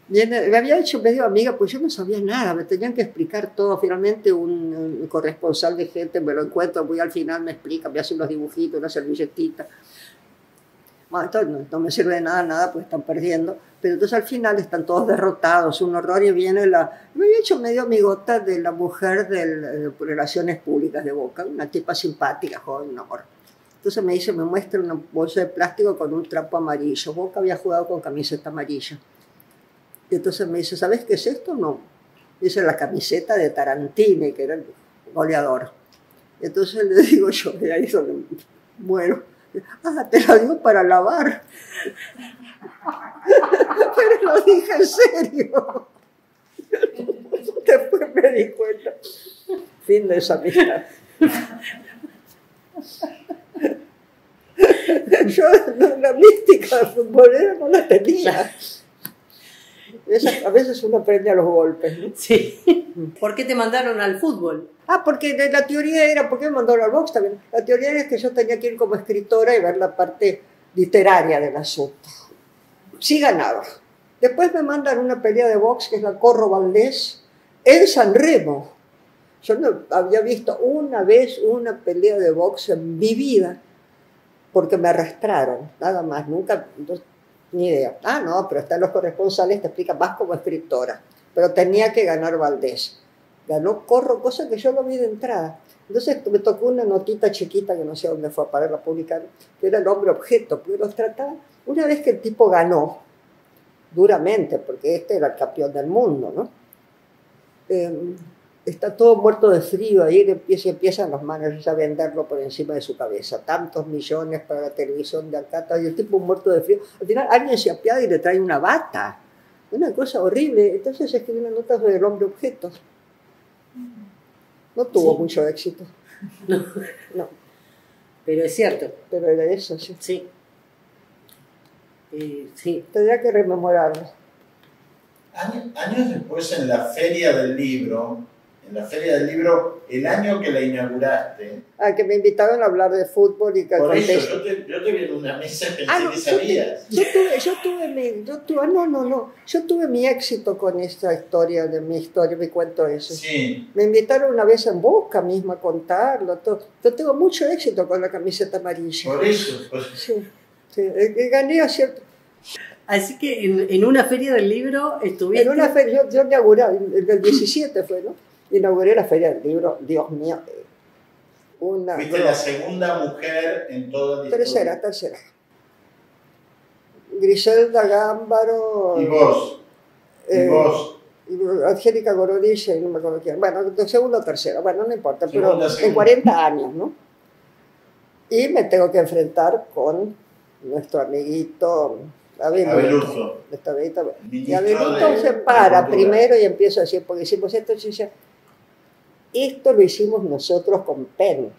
Speaker 2: Me había hecho medio amiga, pues yo no sabía nada, me tenían que explicar todo. Finalmente un corresponsal de gente me lo encuentro, muy al final me explica, me hace unos dibujitos, una servilletita. Bueno, esto no me sirve de nada, pues están perdiendo. Pero entonces al final están todos derrotados, un horror, y viene me había hecho medio amigota de la mujer de Relaciones Públicas de Boca, una tipa simpática, joven, un amor. Entonces me muestra una bolsa de plástico con un trapo amarillo. Boca había jugado con camiseta amarilla. Y entonces me dice, ¿sabes qué es esto? No. Dice, la camiseta de Tarantini, que era el goleador. Entonces le digo yo, y ahí donde muero. Te la digo para lavar. Pero lo dije en serio. Después me di cuenta. Fin de esa amistad. Yo la mística de futbolera no la tenía. A veces uno aprende a los golpes, ¿no?
Speaker 1: Sí. ¿Por qué te mandaron al fútbol?
Speaker 2: Porque la teoría era, ¿por qué me mandaron al box también? La teoría era que yo tenía que ir como escritora y ver la parte literaria del asunto. Sí ganaba. Después me mandan una pelea de box, que es la Corro Valdés, en San Remo. Yo no había visto una vez una pelea de box en mi vida, porque me arrastraron, nada más, nunca, ni idea. No, pero están los corresponsales, te explican más como escritora. Pero tenía que ganar Valdés. Ganó Corro, cosa que yo lo vi de entrada. Entonces me tocó una notita chiquita, que no sé dónde fue a parar la publicar, que era el hombre objeto, porque los trataba. Una vez que el tipo ganó, duramente, porque este era el campeón del mundo, ¿no? Está todo muerto de frío, ahí empiezan los managers a venderlo por encima de su cabeza, tantos millones para la televisión de Alcata, y el tipo muerto de frío. Al final alguien se apiada y le trae una bata, una cosa horrible. Entonces escribí una nota sobre el hombre objeto. No tuvo mucho éxito.
Speaker 1: No.
Speaker 2: No.
Speaker 1: Pero es cierto.
Speaker 2: Pero era eso, sí.
Speaker 1: Sí. Sí.
Speaker 2: Tendría que rememorarlo.
Speaker 3: Años después, en la Feria del Libro, el año que la inauguraste.
Speaker 2: Que me invitaron a hablar de fútbol y que
Speaker 3: por eso, yo te vi en una mesa y pensé que sabías. Yo tuve mi éxito con esta historia, mi cuento ese. Sí.
Speaker 2: Me invitaron una vez en Boca misma a contarlo. Todo. Yo tengo mucho éxito con la camiseta amarilla.
Speaker 3: Por eso.
Speaker 2: Sí. Gané a cierto.
Speaker 1: Así que en una feria del libro estuviste.
Speaker 2: En una feria, yo inauguré, en el 17 fue, ¿no? Inauguré la feria del libro, Dios mío.
Speaker 3: Fuiste la segunda mujer en toda la historia.
Speaker 2: Tercera. Griselda Gámbaro.
Speaker 3: ¿Y vos?
Speaker 2: Angélica Gorodilla y no me acuerdo quién. Bueno, segunda o tercera, bueno, no importa,
Speaker 3: segunda,
Speaker 2: pero
Speaker 3: segunda.
Speaker 2: En 40 años, ¿no? Y me tengo que enfrentar con nuestro amiguito Abeluto. Y Abeluto se para primero y empiezo a decir, porque hicimos esto lo hicimos nosotros con PEN.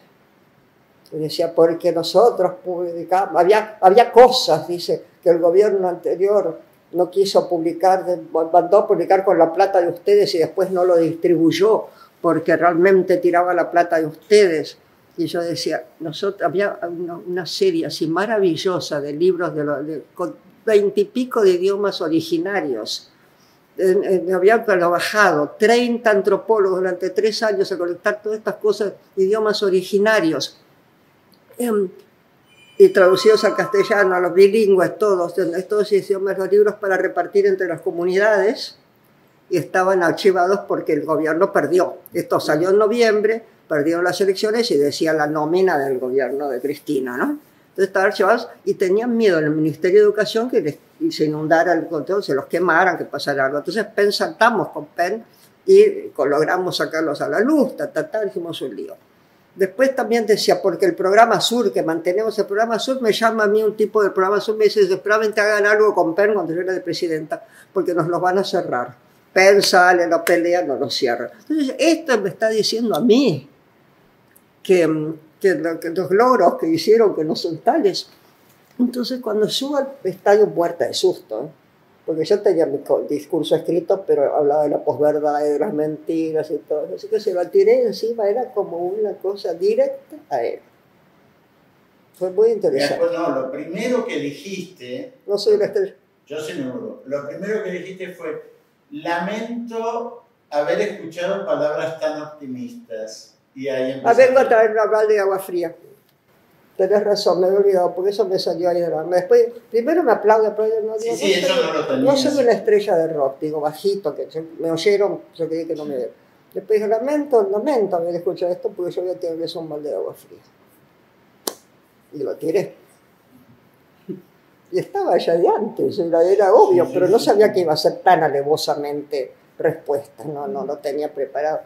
Speaker 2: Y decía, porque nosotros publicamos, había cosas, dice, que el gobierno anterior no quiso publicar, mandó a publicar con la plata de ustedes y después no lo distribuyó, porque realmente tiraba la plata de ustedes. Y yo decía, había una serie así maravillosa de libros con 20 y pico de idiomas originarios. Habían trabajado 30 antropólogos durante 3 años a colectar todas estas cosas, idiomas originarios, y traducidos al castellano, a los bilingües, todos estos idiomas, los libros para repartir entre las comunidades, y estaban archivados porque el gobierno perdió. Esto salió en noviembre, perdieron las elecciones y decía la nómina del gobierno de Cristina, ¿no? Entonces estaban archivados y tenían miedo en el Ministerio de Educación que se inundara el control, se los quemaran, que pasara algo. Entonces saltamos con PEN y logramos sacarlos a la luz, hicimos un lío. Después también decía, porque el programa Sur, que mantenemos el programa Sur, me llama a mí un tipo del programa Sur, me dice, probablemente hagan algo con PEN cuando yo era de presidenta, porque nos los van a cerrar. PEN sale, lo pelea, no lo cierra. Entonces, esto me está diciendo a mí que los logros que hicieron que no son tales. Entonces, cuando subo al estadio, muerta de susto, porque yo tenía mi discurso escrito, pero hablaba de la posverdad y de las mentiras y todo eso. Así que se lo tiré encima, era como una cosa directa a él. Fue muy interesante.
Speaker 3: Después, lo primero que dijiste...
Speaker 2: No soy una estrella.
Speaker 3: Yo sí me acuerdo. Lo primero que dijiste fue, lamento haber escuchado palabras tan optimistas. Y ahí
Speaker 2: vengo a traer una balde de agua fría. Tenés razón, me he olvidado, porque eso me salió ahí de la... Después, primero me aplaude, no,
Speaker 3: eso no lo tenía.
Speaker 2: No soy una estrella de rock, digo bajito, que me oyeron, yo creí que no me ven. Después dije, lamento haber escuchado esto, porque yo voy a tener un balde de agua fría. Y lo tiré. Y estaba ya de antes, era obvio, pero no sabía que iba a ser tan alevosamente respuesta, no lo tenía preparado.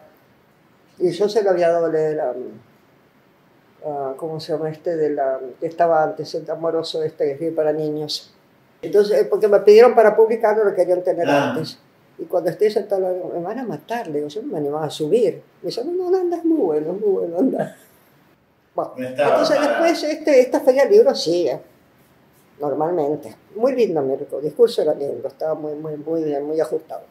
Speaker 2: Y yo se lo había dado leer ¿cómo se llama que estaba antes, el amoroso que escribe para niños. Entonces, porque me pidieron para publicarlo, lo querían tener antes. Y cuando estoy sentado, me van a matar, le digo, yo no me animaba a subir. Me dice, no, anda, es muy bueno, anda. Bueno, entonces después esta feria del libro sigue. normalmente. Muy lindo mi discurso, era lindo, estaba muy bien, muy ajustado.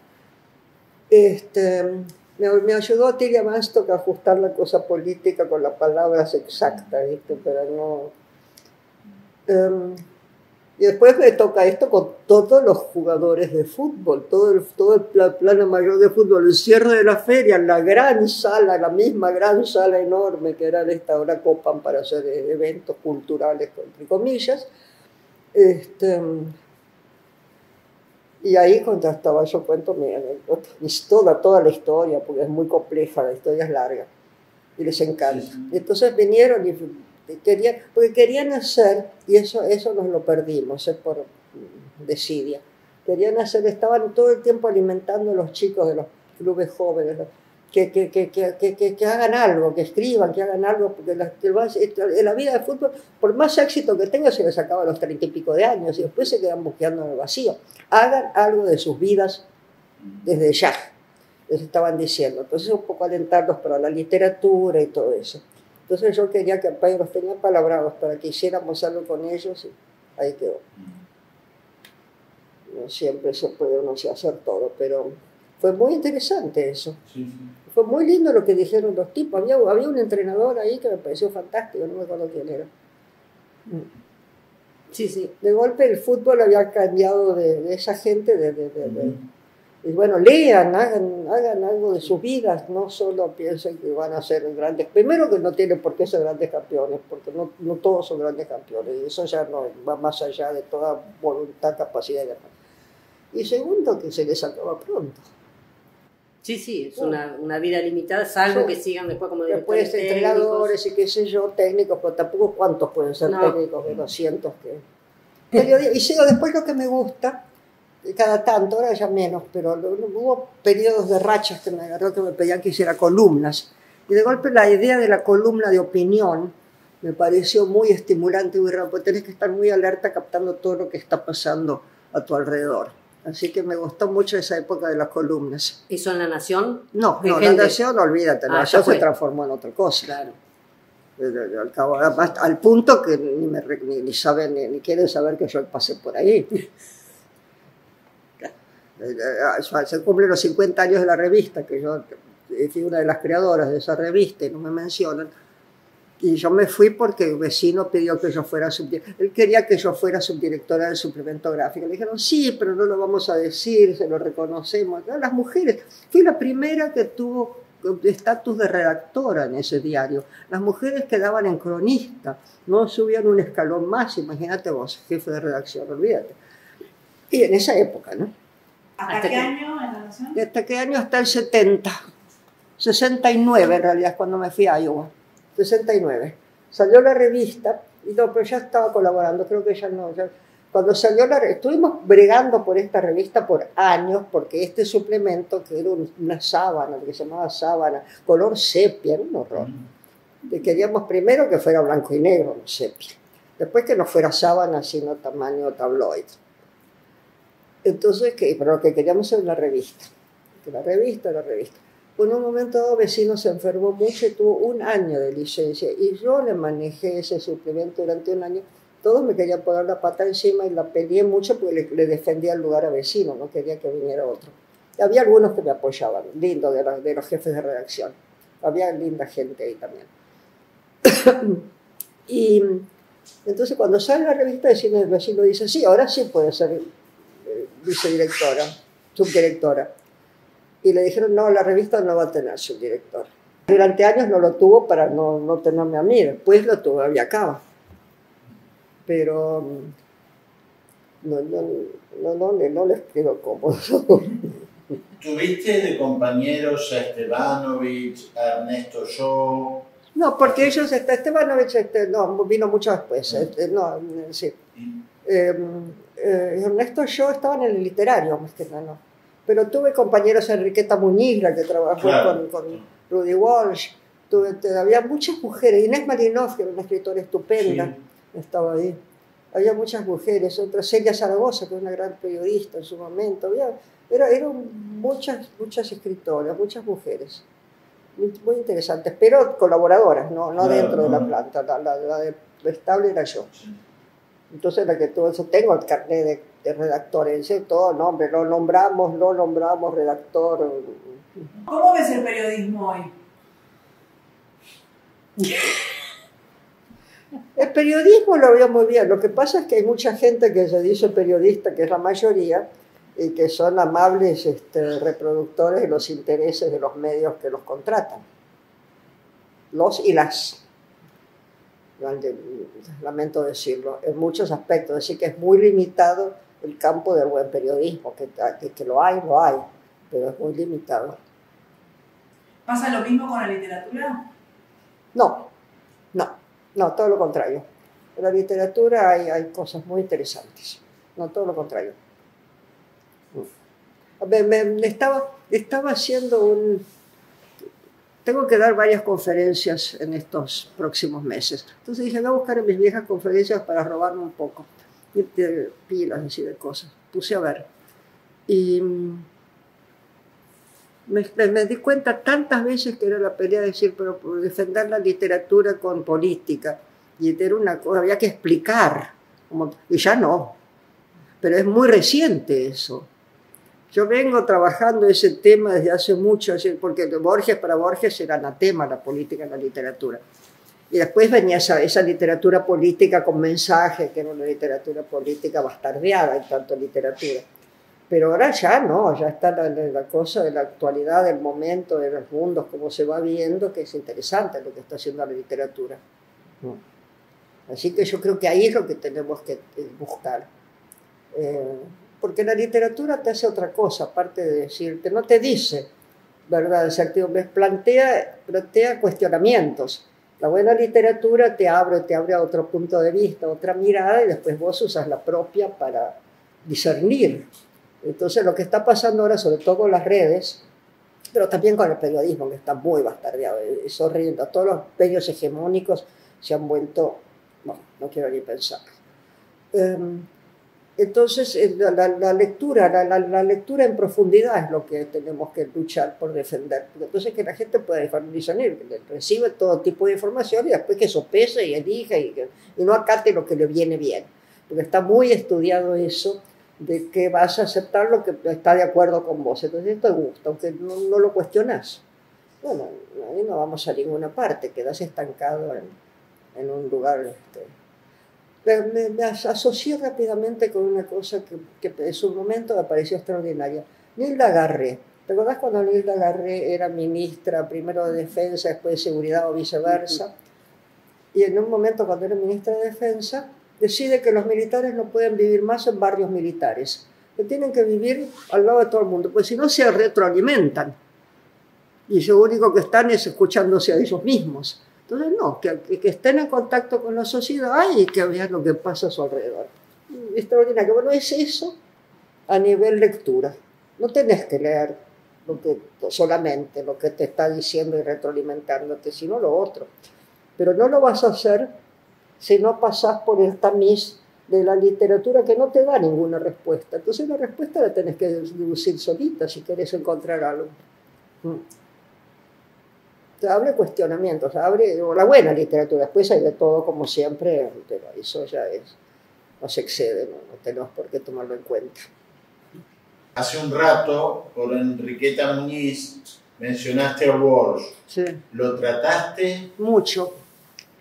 Speaker 2: Me ayudó Tilia Mastock a ajustar la cosa política con las palabras exactas, ¿viste? Pero no... y después me toca esto con todos los jugadores de fútbol, todo el plano mayor de fútbol, el cierre de la feria, la gran sala, la misma gran sala enorme que era esta, ahora copan para hacer eventos culturales, entre comillas. Y ahí cuando estaba yo cuento mi anécdota, toda la historia, porque es muy compleja, la historia es larga, y les encanta. Sí, sí. Entonces vinieron y porque querían hacer, y eso nos lo perdimos, es por desidia, querían hacer, estaban todo el tiempo alimentando a los chicos de los clubes jóvenes, que hagan algo, que escriban, que hagan algo, porque en la vida de fútbol, por más éxito que tenga, se les acaba a los 30 y pico de años, y después se quedan buscando en el vacío. Hagan algo de sus vidas desde ya, les estaban diciendo. Entonces un poco alentarlos para la literatura y todo eso. Entonces yo quería que los tenía palabrados para que hiciéramos algo con ellos y ahí quedó. No siempre se puede uno hacer todo, pero fue muy interesante eso. Sí, sí. Fue muy lindo lo que dijeron los tipos. Había un entrenador ahí que me pareció fantástico, no me acuerdo quién era. Sí, sí. De golpe el fútbol había cambiado de esa gente y bueno, lean, hagan algo de sus vidas, no solo piensen que van a ser grandes. Primero que no tienen por qué ser grandes campeones, porque no todos son grandes campeones, y eso ya no va más allá de toda voluntad, capacidad y demás. Y segundo, que se les acaba pronto.
Speaker 1: Sí, sí, es una vida limitada, salvo que sigan después como directores
Speaker 2: después entrenadores y qué sé yo, técnicos, pero tampoco cuántos pueden ser técnicos de 200 que... Y sigo después lo que me gusta, cada tanto, ahora ya menos, pero hubo periodos de rachas que me agarró, que me pedían que hiciera columnas. Y de golpe la idea de la columna de opinión me pareció muy estimulante y muy rápido, porque tenés que estar muy alerta captando todo lo que está pasando a tu alrededor. Así que me gustó mucho esa época de las columnas.
Speaker 1: ¿Eso en La Nación?
Speaker 2: No, La Nación, olvídate, La Nación se transformó en otra cosa. Claro. Al punto que ni saben, ni quieren saber que yo pasé por ahí. Se cumplen los 50 años de la revista, que yo fui una de las creadoras de esa revista y no me mencionan. Y yo me fui porque el vecino pidió que yo fuera subdirectora. Él quería que yo fuera subdirectora del suplemento gráfico. Le dijeron, sí, pero no lo vamos a decir, se lo reconocemos. No, las mujeres. Fui la primera que tuvo estatus de redactora en ese diario. Las mujeres quedaban en cronista, no subían un escalón más. Imagínate vos, jefe de redacción, olvídate. Y en esa época, ¿no?
Speaker 4: ¿Hasta qué año en La Nación?
Speaker 2: ¿Hasta qué año? Hasta el 70. 69 en realidad, cuando me fui a Iowa. 69. Salió la revista, y no, pero ya estaba colaborando, creo que ya no. Cuando salió estuvimos bregando por esta revista por años, porque este suplemento, que era una sábana, lo que se llamaba sábana, color sepia, era un horror. Queríamos primero que fuera blanco y negro, no sepia. Después que no fuera sábana, sino tamaño tabloide. Entonces, pero lo que queríamos era la revista. La revista. En un momento dado, vecino se enfermó mucho y tuvo 1 año de licencia. Y yo le manejé ese suplemento durante 1 año. Todos me querían poner la pata encima y la peleé mucho porque le defendía el lugar a vecino, no quería que viniera otro. Y había algunos que me apoyaban, lindo, de los jefes de redacción. Había linda gente ahí también. Y entonces cuando sale la revista, el vecino dice, sí, ahora sí puede ser vicedirectora, subdirectora. Y le dijeron, no, la revista no va a tener subdirector. Durante años no lo tuvo para no tenerme a mí, después lo tuvo, había acaba. Pero no les quedó cómodo.
Speaker 3: ¿Tuviste de compañeros a Estebanovich, a Ernesto Shaw?
Speaker 2: No, porque ellos, Estebanovich vino mucho después. Sí. Ernesto Shaw estaba en el literario, más que nada. Pero tuve compañeros, Enriqueta Muñiz, la que trabajó con Rudy Walsh. Había muchas mujeres. Inés Marinov, que era una escritora estupenda, estaba ahí. Había muchas mujeres. Otra, Celia Zaragoza, que era una gran periodista en su momento. Eran muchas escritoras, muchas mujeres. Muy interesantes, pero colaboradoras, no dentro de la planta. La de estable era yo. Entonces, la que tuvo eso, tengo el carnet de redactor, ese todo nombre, lo nombramos redactor.
Speaker 4: ¿Cómo ves el periodismo hoy?
Speaker 2: El periodismo lo veo muy bien. Lo que pasa es que hay mucha gente que se dice periodista, que es la mayoría, y que son amables reproductores de los intereses de los medios que los contratan. Los y las. Lamento decirlo, en muchos aspectos. Así que es muy limitado el campo del buen periodismo, que lo hay, pero es muy limitado.
Speaker 4: ¿Pasa lo mismo con la literatura?
Speaker 2: No, todo lo contrario. En la literatura hay cosas muy interesantes. No, todo lo contrario. Estaba haciendo tengo que dar varias conferencias en estos próximos meses. Entonces dije, voy a buscar en mis viejas conferencias para robarme un poco de pilas, así de cosas. Puse a ver. Y me di cuenta tantas veces que era la pelea de decir, pero por defender la literatura con política. Y era una cosa, había que explicar. Y ya no. Pero es muy reciente eso. Yo vengo trabajando ese tema desde hace mucho, porque para Borges era anatema la política en la literatura. Y después venía esa literatura política con mensaje, que era una literatura política bastardeada en tanto literatura. Pero ahora ya no, ya está la cosa de la actualidad, del momento, de los mundos, como se va viendo, que es interesante lo que está haciendo la literatura. Así que yo creo que ahí es lo que tenemos que buscar. Porque la literatura te hace otra cosa, aparte de decirte, no te dice, ¿verdad? Plantea cuestionamientos. La buena literatura te abre a otro punto de vista, otra mirada, y después vos usas la propia para discernir. Entonces, lo que está pasando ahora, sobre todo con las redes, pero también con el periodismo, que está muy bastardeado, es horrible. Todos los medios hegemónicos se han vuelto, no quiero ni pensar. Entonces, la lectura en profundidad es lo que tenemos que luchar por defender. Entonces, que la gente pueda discernir, que recibe todo tipo de información y después que sopese y elija y no acate lo que le viene bien. Porque está muy estudiado eso de que vas a aceptar lo que está de acuerdo con vos. Entonces, esto te gusta, aunque no lo cuestionás. Bueno, ahí no vamos a ninguna parte, quedás estancado en un lugar. Me asocié rápidamente con una cosa que en su momento me pareció extraordinaria. Nilda Garré. ¿Te acordás cuando Nilda Garré era ministra, primero de Defensa, después de Seguridad o viceversa? Y en un momento, cuando era ministra de Defensa, decide que los militares no pueden vivir más en barrios militares, que tienen que vivir al lado de todo el mundo, porque si no se retroalimentan. Y lo único que están es escuchándose a ellos mismos. Entonces, no, que estén en contacto con la sociedad y que vean lo que pasa a su alrededor. Extraordinario. Bueno, es eso a nivel lectura. No tenés que leer solamente lo que te está diciendo y retroalimentándote, sino lo otro. Pero no lo vas a hacer si no pasás por el tamiz de la literatura que no te da ninguna respuesta. Entonces la respuesta la tenés que deducir solita si querés encontrar algo. Te abre cuestionamientos, abre la buena literatura, después hay de todo como siempre, pero eso ya no se excede, no tenemos por qué tomarlo en cuenta.
Speaker 3: Hace un rato, por Enriqueta Muñiz, mencionaste a Walsh.
Speaker 2: Sí.
Speaker 3: ¿Lo trataste?
Speaker 2: Mucho.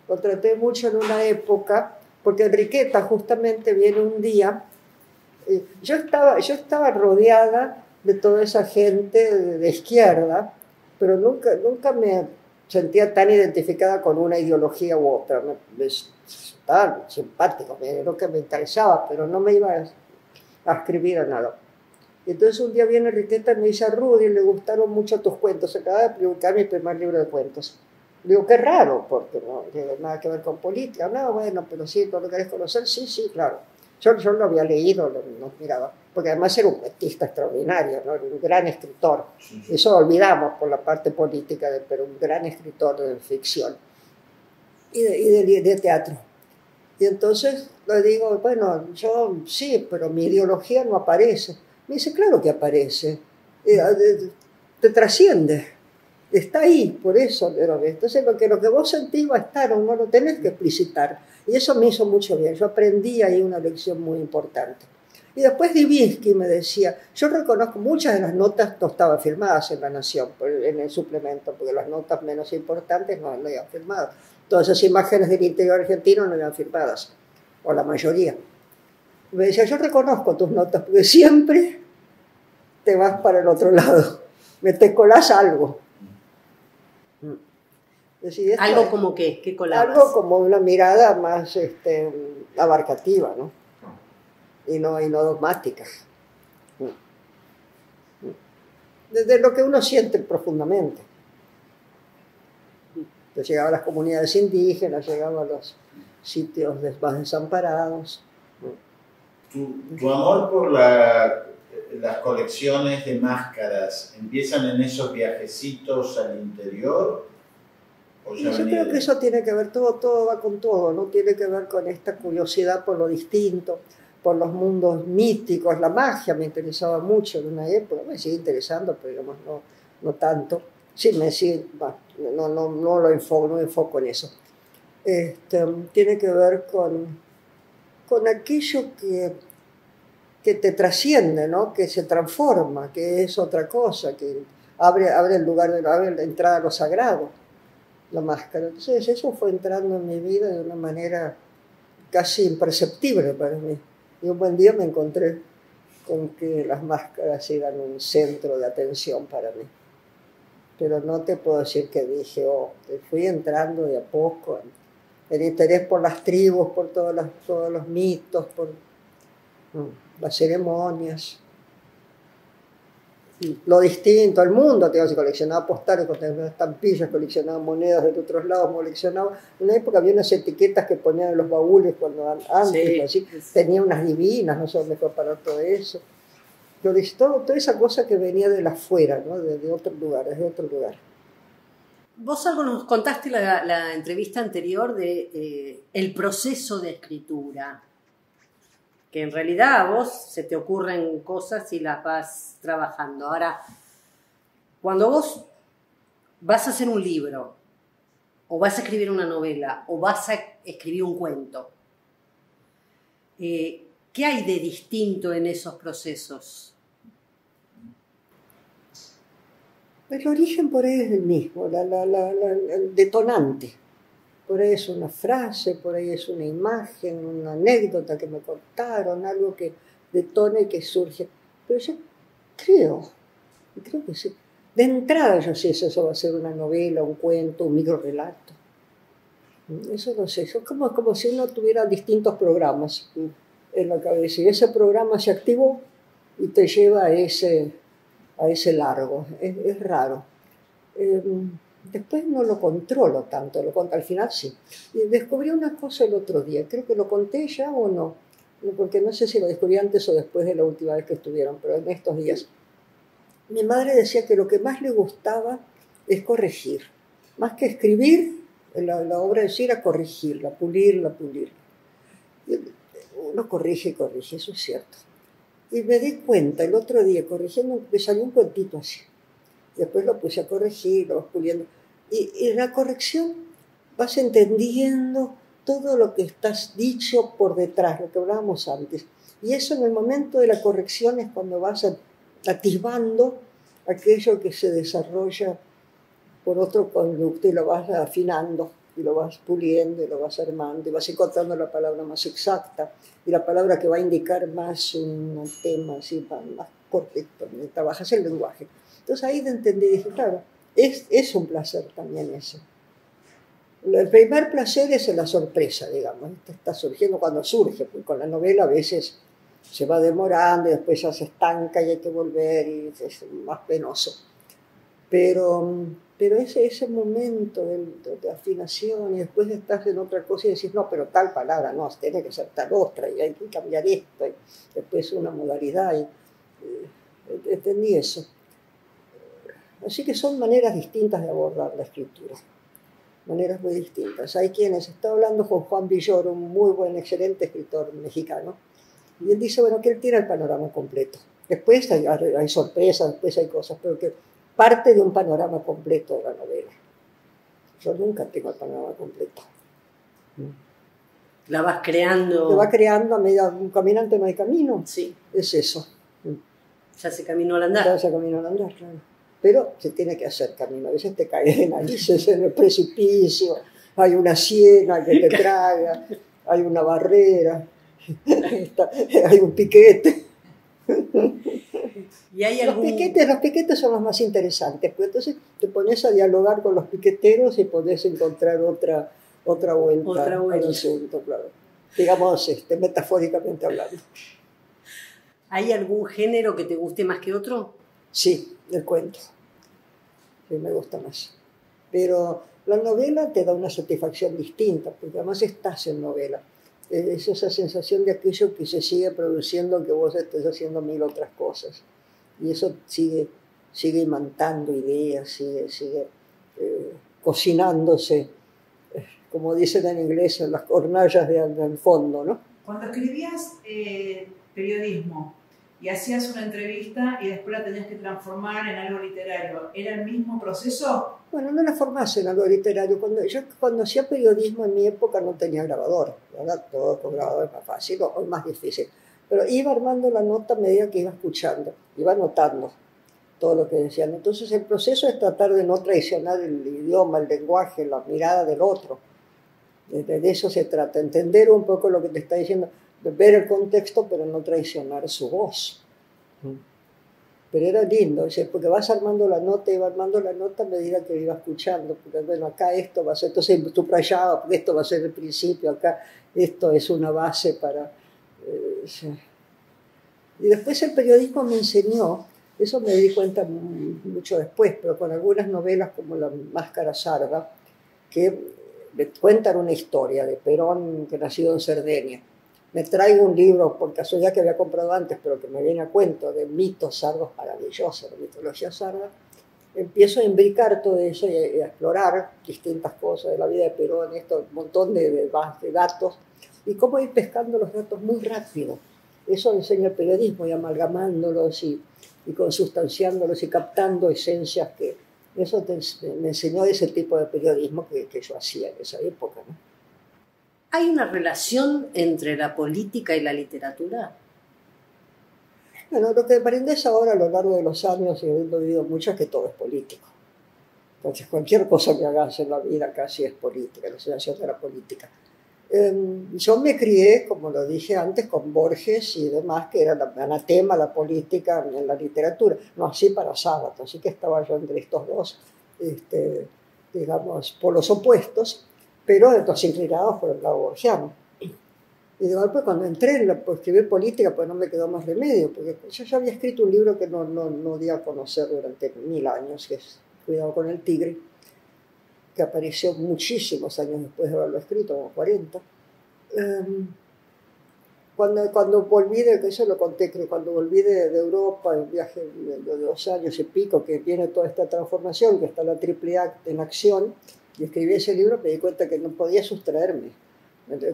Speaker 2: Lo traté mucho en una época, porque Enriqueta justamente viene un día. Yo estaba rodeada de toda esa gente de izquierda, pero nunca me sentía tan identificada con una ideología u otra. Estaba simpático, era lo que me interesaba, pero no me iba a escribir a nada. Y entonces un día viene Enriqueta y me dice: a Rudy le gustaron mucho tus cuentos, acaba de publicar mi primer libro de cuentos. Le digo, qué raro, porque no tiene nada que ver con política. No, bueno, pero sí, ¿no lo querés conocer? Sí, claro. Yo lo había leído, lo miraba, porque además era un cuentista extraordinario, ¿no? Era un gran escritor.
Speaker 3: Sí.
Speaker 2: Eso lo olvidamos por la parte política, pero un gran escritor de ficción y de teatro. Y entonces le digo, bueno, yo sí, pero mi ideología no aparece. Me dice, claro que aparece, te trasciende. Está ahí, por eso lo ves. Entonces lo que vos sentís va a estar, o no lo tenés que explicitar. Y eso me hizo mucho bien. Yo aprendí ahí una lección muy importante. Y después Divinsky me decía, yo reconozco muchas de las notas no estaban firmadas en La Nación, en el suplemento, porque las notas menos importantes no habían firmado. Todas esas imágenes del interior argentino no eran firmadas, o la mayoría. Y me decía, yo reconozco tus notas, porque siempre te vas para el otro lado, me te colás algo. Decir,
Speaker 1: ¿Algo como qué? ¿Qué colabas?
Speaker 2: Algo como una mirada más abarcativa, ¿no? Y no dogmática. Desde lo que uno siente profundamente. Entonces llegaba a las comunidades indígenas, llegaba a los sitios más desamparados.
Speaker 3: Tu amor por las colecciones de máscaras, ¿empiezan en esos viajecitos al interior?
Speaker 2: Yo creo que eso tiene que ver, todo va con todo, ¿no? Tiene que ver con esta curiosidad por lo distinto, por los mundos místicos. La magia me interesaba mucho en una época, me sigue interesando, pero digamos, no tanto. Sí, no me enfoco en eso. Tiene que ver con aquello que te trasciende, ¿no? Que se transforma, que es otra cosa, que abre el lugar, abre la entrada a lo sagrado, la máscara. Entonces eso fue entrando en mi vida de una manera casi imperceptible para mí. Y un buen día me encontré con que las máscaras eran un centro de atención para mí. Pero no te puedo decir que dije, fui entrando de a poco, el interés por las tribus, por todos los mitos, por las ceremonias, lo distinto, el mundo. Coleccionaba postales, coleccionaba estampillas, coleccionaba monedas de otros lados, coleccionaba. En una época había unas etiquetas que ponían en los baúles cuando antes, sí, así, tenía unas divinas, no sé dónde fue para todo eso. Toda esa cosa que venía de la afuera, ¿no? de otro lugar, desde otro lugar.
Speaker 1: Vos algo nos contaste en la entrevista anterior de el proceso de escritura, que en realidad a vos se te ocurren cosas y las vas trabajando. Ahora, cuando vos vas a hacer un libro, o vas a escribir una novela, o vas a escribir un cuento, ¿qué hay de distinto en esos procesos?
Speaker 2: El origen por ahí es el mismo, el detonante. Por ahí es una frase, por ahí es una imagen, una anécdota que me contaron, algo que detone y que surge. Pero yo creo que sí. De entrada yo sé si eso va a ser una novela, un cuento, un microrelato. Eso no sé, eso es como si uno tuviera distintos programas en la cabeza. Y ese programa se activó y te lleva a ese largo. Es raro. Después no lo controlo tanto, al final sí. Y descubrí una cosa el otro día, creo que lo conté ya o no, porque no sé si lo descubrí antes o después de la última vez que estuvieron, pero en estos días. Mi madre decía que lo que más le gustaba es corregir. Más que escribir, la obra en sí era corregirla, pulirla. Y uno corrige, eso es cierto. Y me di cuenta el otro día, corrigiendo, me salió un cuentito así. Después lo puse a corregir, lo vas puliendo. Y en la corrección vas entendiendo todo lo que estás dicho por detrás, lo que hablábamos antes. Y eso en el momento de la corrección es cuando vas atisbando aquello que se desarrolla por otro conducto y lo vas afinando, y lo vas puliendo, y lo vas armando, y vas encontrando la palabra más exacta, y la palabra que va a indicar más un tema, así, más correcto, trabajas el lenguaje. Entonces ahí entendí, dije, claro, es un placer también eso. El primer placer es la sorpresa, digamos, está surgiendo cuando surge, porque con la novela a veces se va demorando y después ya se estanca y hay que volver y es más penoso. Pero ese momento de afinación y después estás en otra cosa y decís, no, pero tal palabra, no, tiene que ser tal otra y hay que cambiar esto y después una modalidad. Entendí eso. Así que son maneras distintas de abordar la escritura, maneras muy distintas. Hay quienes, está hablando con Juan Villoro, un muy buen, excelente escritor mexicano, y él dice, bueno, que él tiene el panorama completo. Después hay sorpresas, después hay cosas, pero que parte de un panorama completo de la novela. Yo nunca tengo el panorama completo.
Speaker 1: La vas creando.
Speaker 2: Te va creando a medida, un caminante no hay camino.
Speaker 1: Sí,
Speaker 2: Es eso.
Speaker 1: ya se caminó al andar.
Speaker 2: Ya se camino al andar, claro. Pero se tiene que hacer camino. A veces te caes de narices en el precipicio, hay una siena que te traga, hay una barrera, hay un piquete.
Speaker 1: ¿Y hay
Speaker 2: Los piquetes son los más interesantes, porque entonces te pones a dialogar con los piqueteros y podés encontrar otra vuelta al asunto, claro. Digamos, metafóricamente hablando.
Speaker 1: ¿Hay algún género que te guste más que otro?
Speaker 2: Sí, el cuento. Sí, me gusta más. Pero la novela te da una satisfacción distinta, porque además estás en novela. Es esa sensación de aquello que se sigue produciendo, que vos estés haciendo mil otras cosas. Y eso sigue imantando ideas, sigue cocinándose, como dicen en inglés, en las hornallas del fondo, ¿no?
Speaker 4: Cuando escribías periodismo y hacías una entrevista y después la tenías que transformar en algo literario, ¿era el mismo proceso?
Speaker 2: Bueno, no la formase en algo literario. Cuando hacía periodismo en mi época no tenía grabador. Ahora todo con grabador es más fácil o más difícil. Pero iba armando la nota a medida que iba escuchando, iba anotando todo lo que decían. Entonces el proceso es tratar de no traicionar el idioma, el lenguaje, la mirada del otro. De eso se trata, entender un poco lo que te está diciendo, ver el contexto, pero no traicionar su voz. Pero era lindo, porque vas armando la nota, iba armando la nota a medida que iba escuchando, porque bueno, acá esto va a ser, entonces tú rayabas, porque esto va a ser el principio, acá esto es una base para... Y después el periodismo me enseñó, eso me di cuenta mucho después, pero con algunas novelas como La Máscara Sarda, que me cuentan una historia de Perón que nacido en Cerdeña. Me traigo un libro, por casualidad que había comprado antes, pero que me viene a cuento, de mitos sardos maravillosos, la mitología sarda. Empiezo a imbricar todo eso y a explorar distintas cosas de la vida de Perón, un montón de datos, y cómo ir pescando los datos muy rápido. Eso enseña el periodismo, y amalgamándolos y consustanciándolos y captando esencias que... Eso me enseñó ese tipo de periodismo que yo hacía en esa época, ¿no?
Speaker 1: ¿Hay una relación entre la política y la literatura?
Speaker 2: Bueno, lo que aprendes ahora a lo largo de los años, y habiendo vivido mucho, es que todo es político. Entonces, cualquier cosa que hagas en la vida casi es política, la sensación de la política. Yo me crié, como lo dije antes, con Borges y demás, que era el anatema, la política en la literatura. No así para Sábato, así que estaba yo entre estos dos, digamos, polos opuestos, pero entonces inclinados por el lado borgiano. Y de golpe cuando entré a escribir política, pues no me quedó más remedio, porque yo ya había escrito un libro que no di a conocer durante 1000 años, que es Cuidado con el tigre, que apareció muchísimos años después de haberlo escrito, como 40. Cuando volví eso lo conté, que cuando volví de Europa, en un viaje de 2 años y pico, que viene toda esta transformación, que está la AAA en acción, y escribí ese libro, me di cuenta que no podía sustraerme.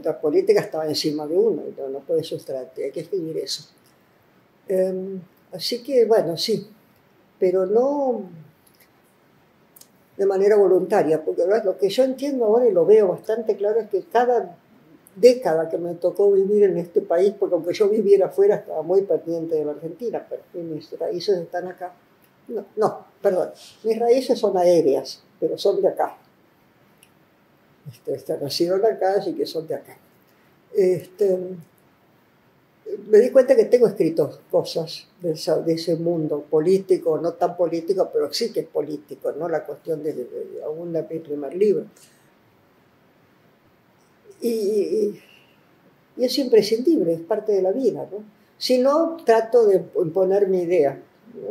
Speaker 2: La política estaba encima de uno, y no puedes sustraerte, hay que escribir eso. Así que, bueno, sí, pero no de manera voluntaria, porque lo que yo entiendo ahora y lo veo bastante claro es que cada década que me tocó vivir en este país, porque aunque yo viviera afuera estaba muy pendiente de la Argentina, pero mis raíces están acá. Perdón, mis raíces son aéreas, pero son de acá. Nacieron acá, así que son de acá. Me di cuenta que tengo escrito cosas de ese mundo político, no tan político, pero sí que es político, ¿no? La cuestión de aún mi primer libro. Y es imprescindible, es parte de la vida, ¿no? Si no, trato de imponer mi idea.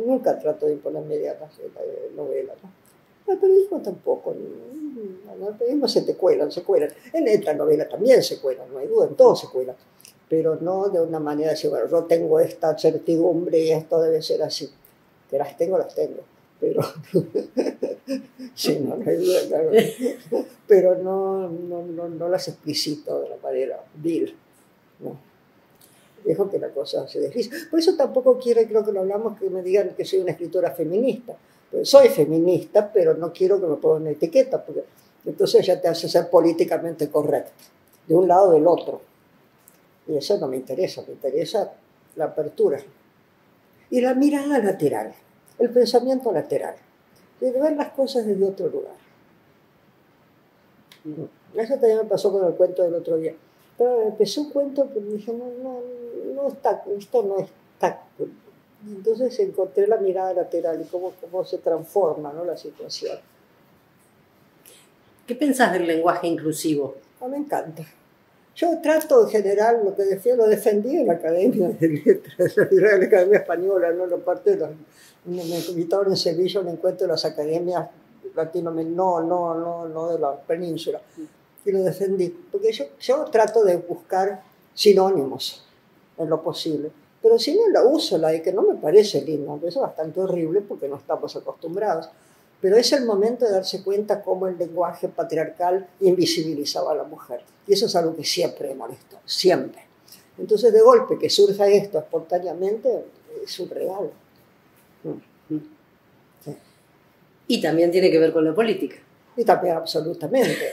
Speaker 2: Nunca trato de imponer mi idea en la novela, ¿no? El periodismo tampoco. El periodismo se cuelan. En esta novela también se cuelan, no hay duda, en todo se cuelan. Pero no de una manera de decir, bueno, yo tengo esta certidumbre y esto debe ser así. Que las tengo. Pero sí, no hay duda, claro. Pero no las explicito de la manera vil, ¿no? Dejo que la cosa se deslice. Por eso tampoco creo que lo hablamos, que me digan que soy una escritora feminista, Pues soy feminista, pero no quiero que me pongan una etiqueta, porque entonces ya te hace ser políticamente correcta, de un lado o del otro. Y eso no me interesa la apertura. Y la mirada lateral, el pensamiento lateral, de ver las cosas desde otro lugar. Eso también me pasó con el cuento del otro día. Pero empecé un cuento que me dije, no está, esto no está. Entonces encontré la mirada lateral y cómo se transforma, ¿no?, la situación.
Speaker 1: ¿Qué pensás del lenguaje inclusivo?
Speaker 2: Me encanta. Yo trato en general, lo que decía, lo defendí en la Academia de Letras, en la Academia Española, ¿no? La parte de me invitaron en Sevilla a un encuentro de las academias latinoamericanas, no de la península, y lo defendí, porque yo trato de buscar sinónimos en lo posible, pero si no la uso, la de que no me parece linda, eso es bastante horrible porque no estamos acostumbrados, pero es el momento de darse cuenta cómo el lenguaje patriarcal invisibilizaba a la mujer, y eso es algo que siempre me molestó, siempre. Entonces, de golpe, que surja esto espontáneamente, es un regalo. Sí.
Speaker 1: Y también tiene que ver con la política.
Speaker 2: Y también, absolutamente.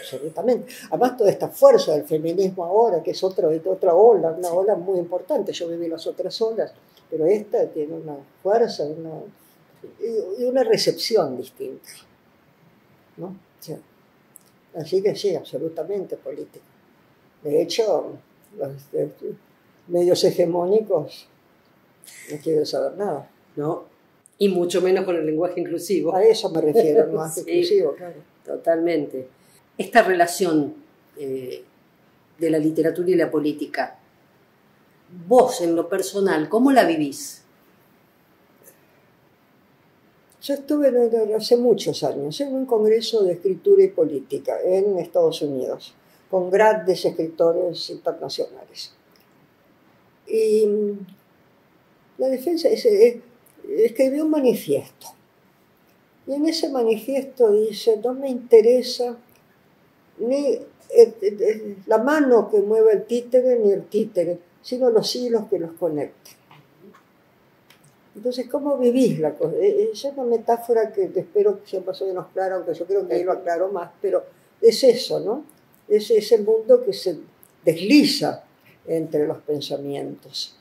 Speaker 2: Además, toda esta fuerza del feminismo ahora, que es otra ola, una ola muy importante. Yo viví las otras olas, pero esta tiene una fuerza y una recepción distinta, ¿no? Sí. Así que sí, absolutamente política. De hecho, los medios hegemónicos no quieren saber nada.
Speaker 1: No, y mucho menos con el lenguaje inclusivo.
Speaker 2: A eso me refiero, más
Speaker 1: Sí,
Speaker 2: inclusivo, claro.
Speaker 1: Totalmente. Esta relación de la literatura y la política, vos en lo personal, ¿cómo la vivís?
Speaker 2: Yo estuve hace muchos años en un congreso de escritura y política en Estados Unidos, con grandes escritores internacionales. Y la defensa escribió un manifiesto. Y en ese manifiesto dice, no me interesa ni la mano que mueve el títere ni el títere, sino los hilos que los conectan. Entonces, ¿cómo vivís la cosa? Es una metáfora que espero que sea más o menos clara, aunque yo creo que ahí lo aclaro más, pero es eso, ¿no? Es ese mundo que se desliza entre los pensamientos.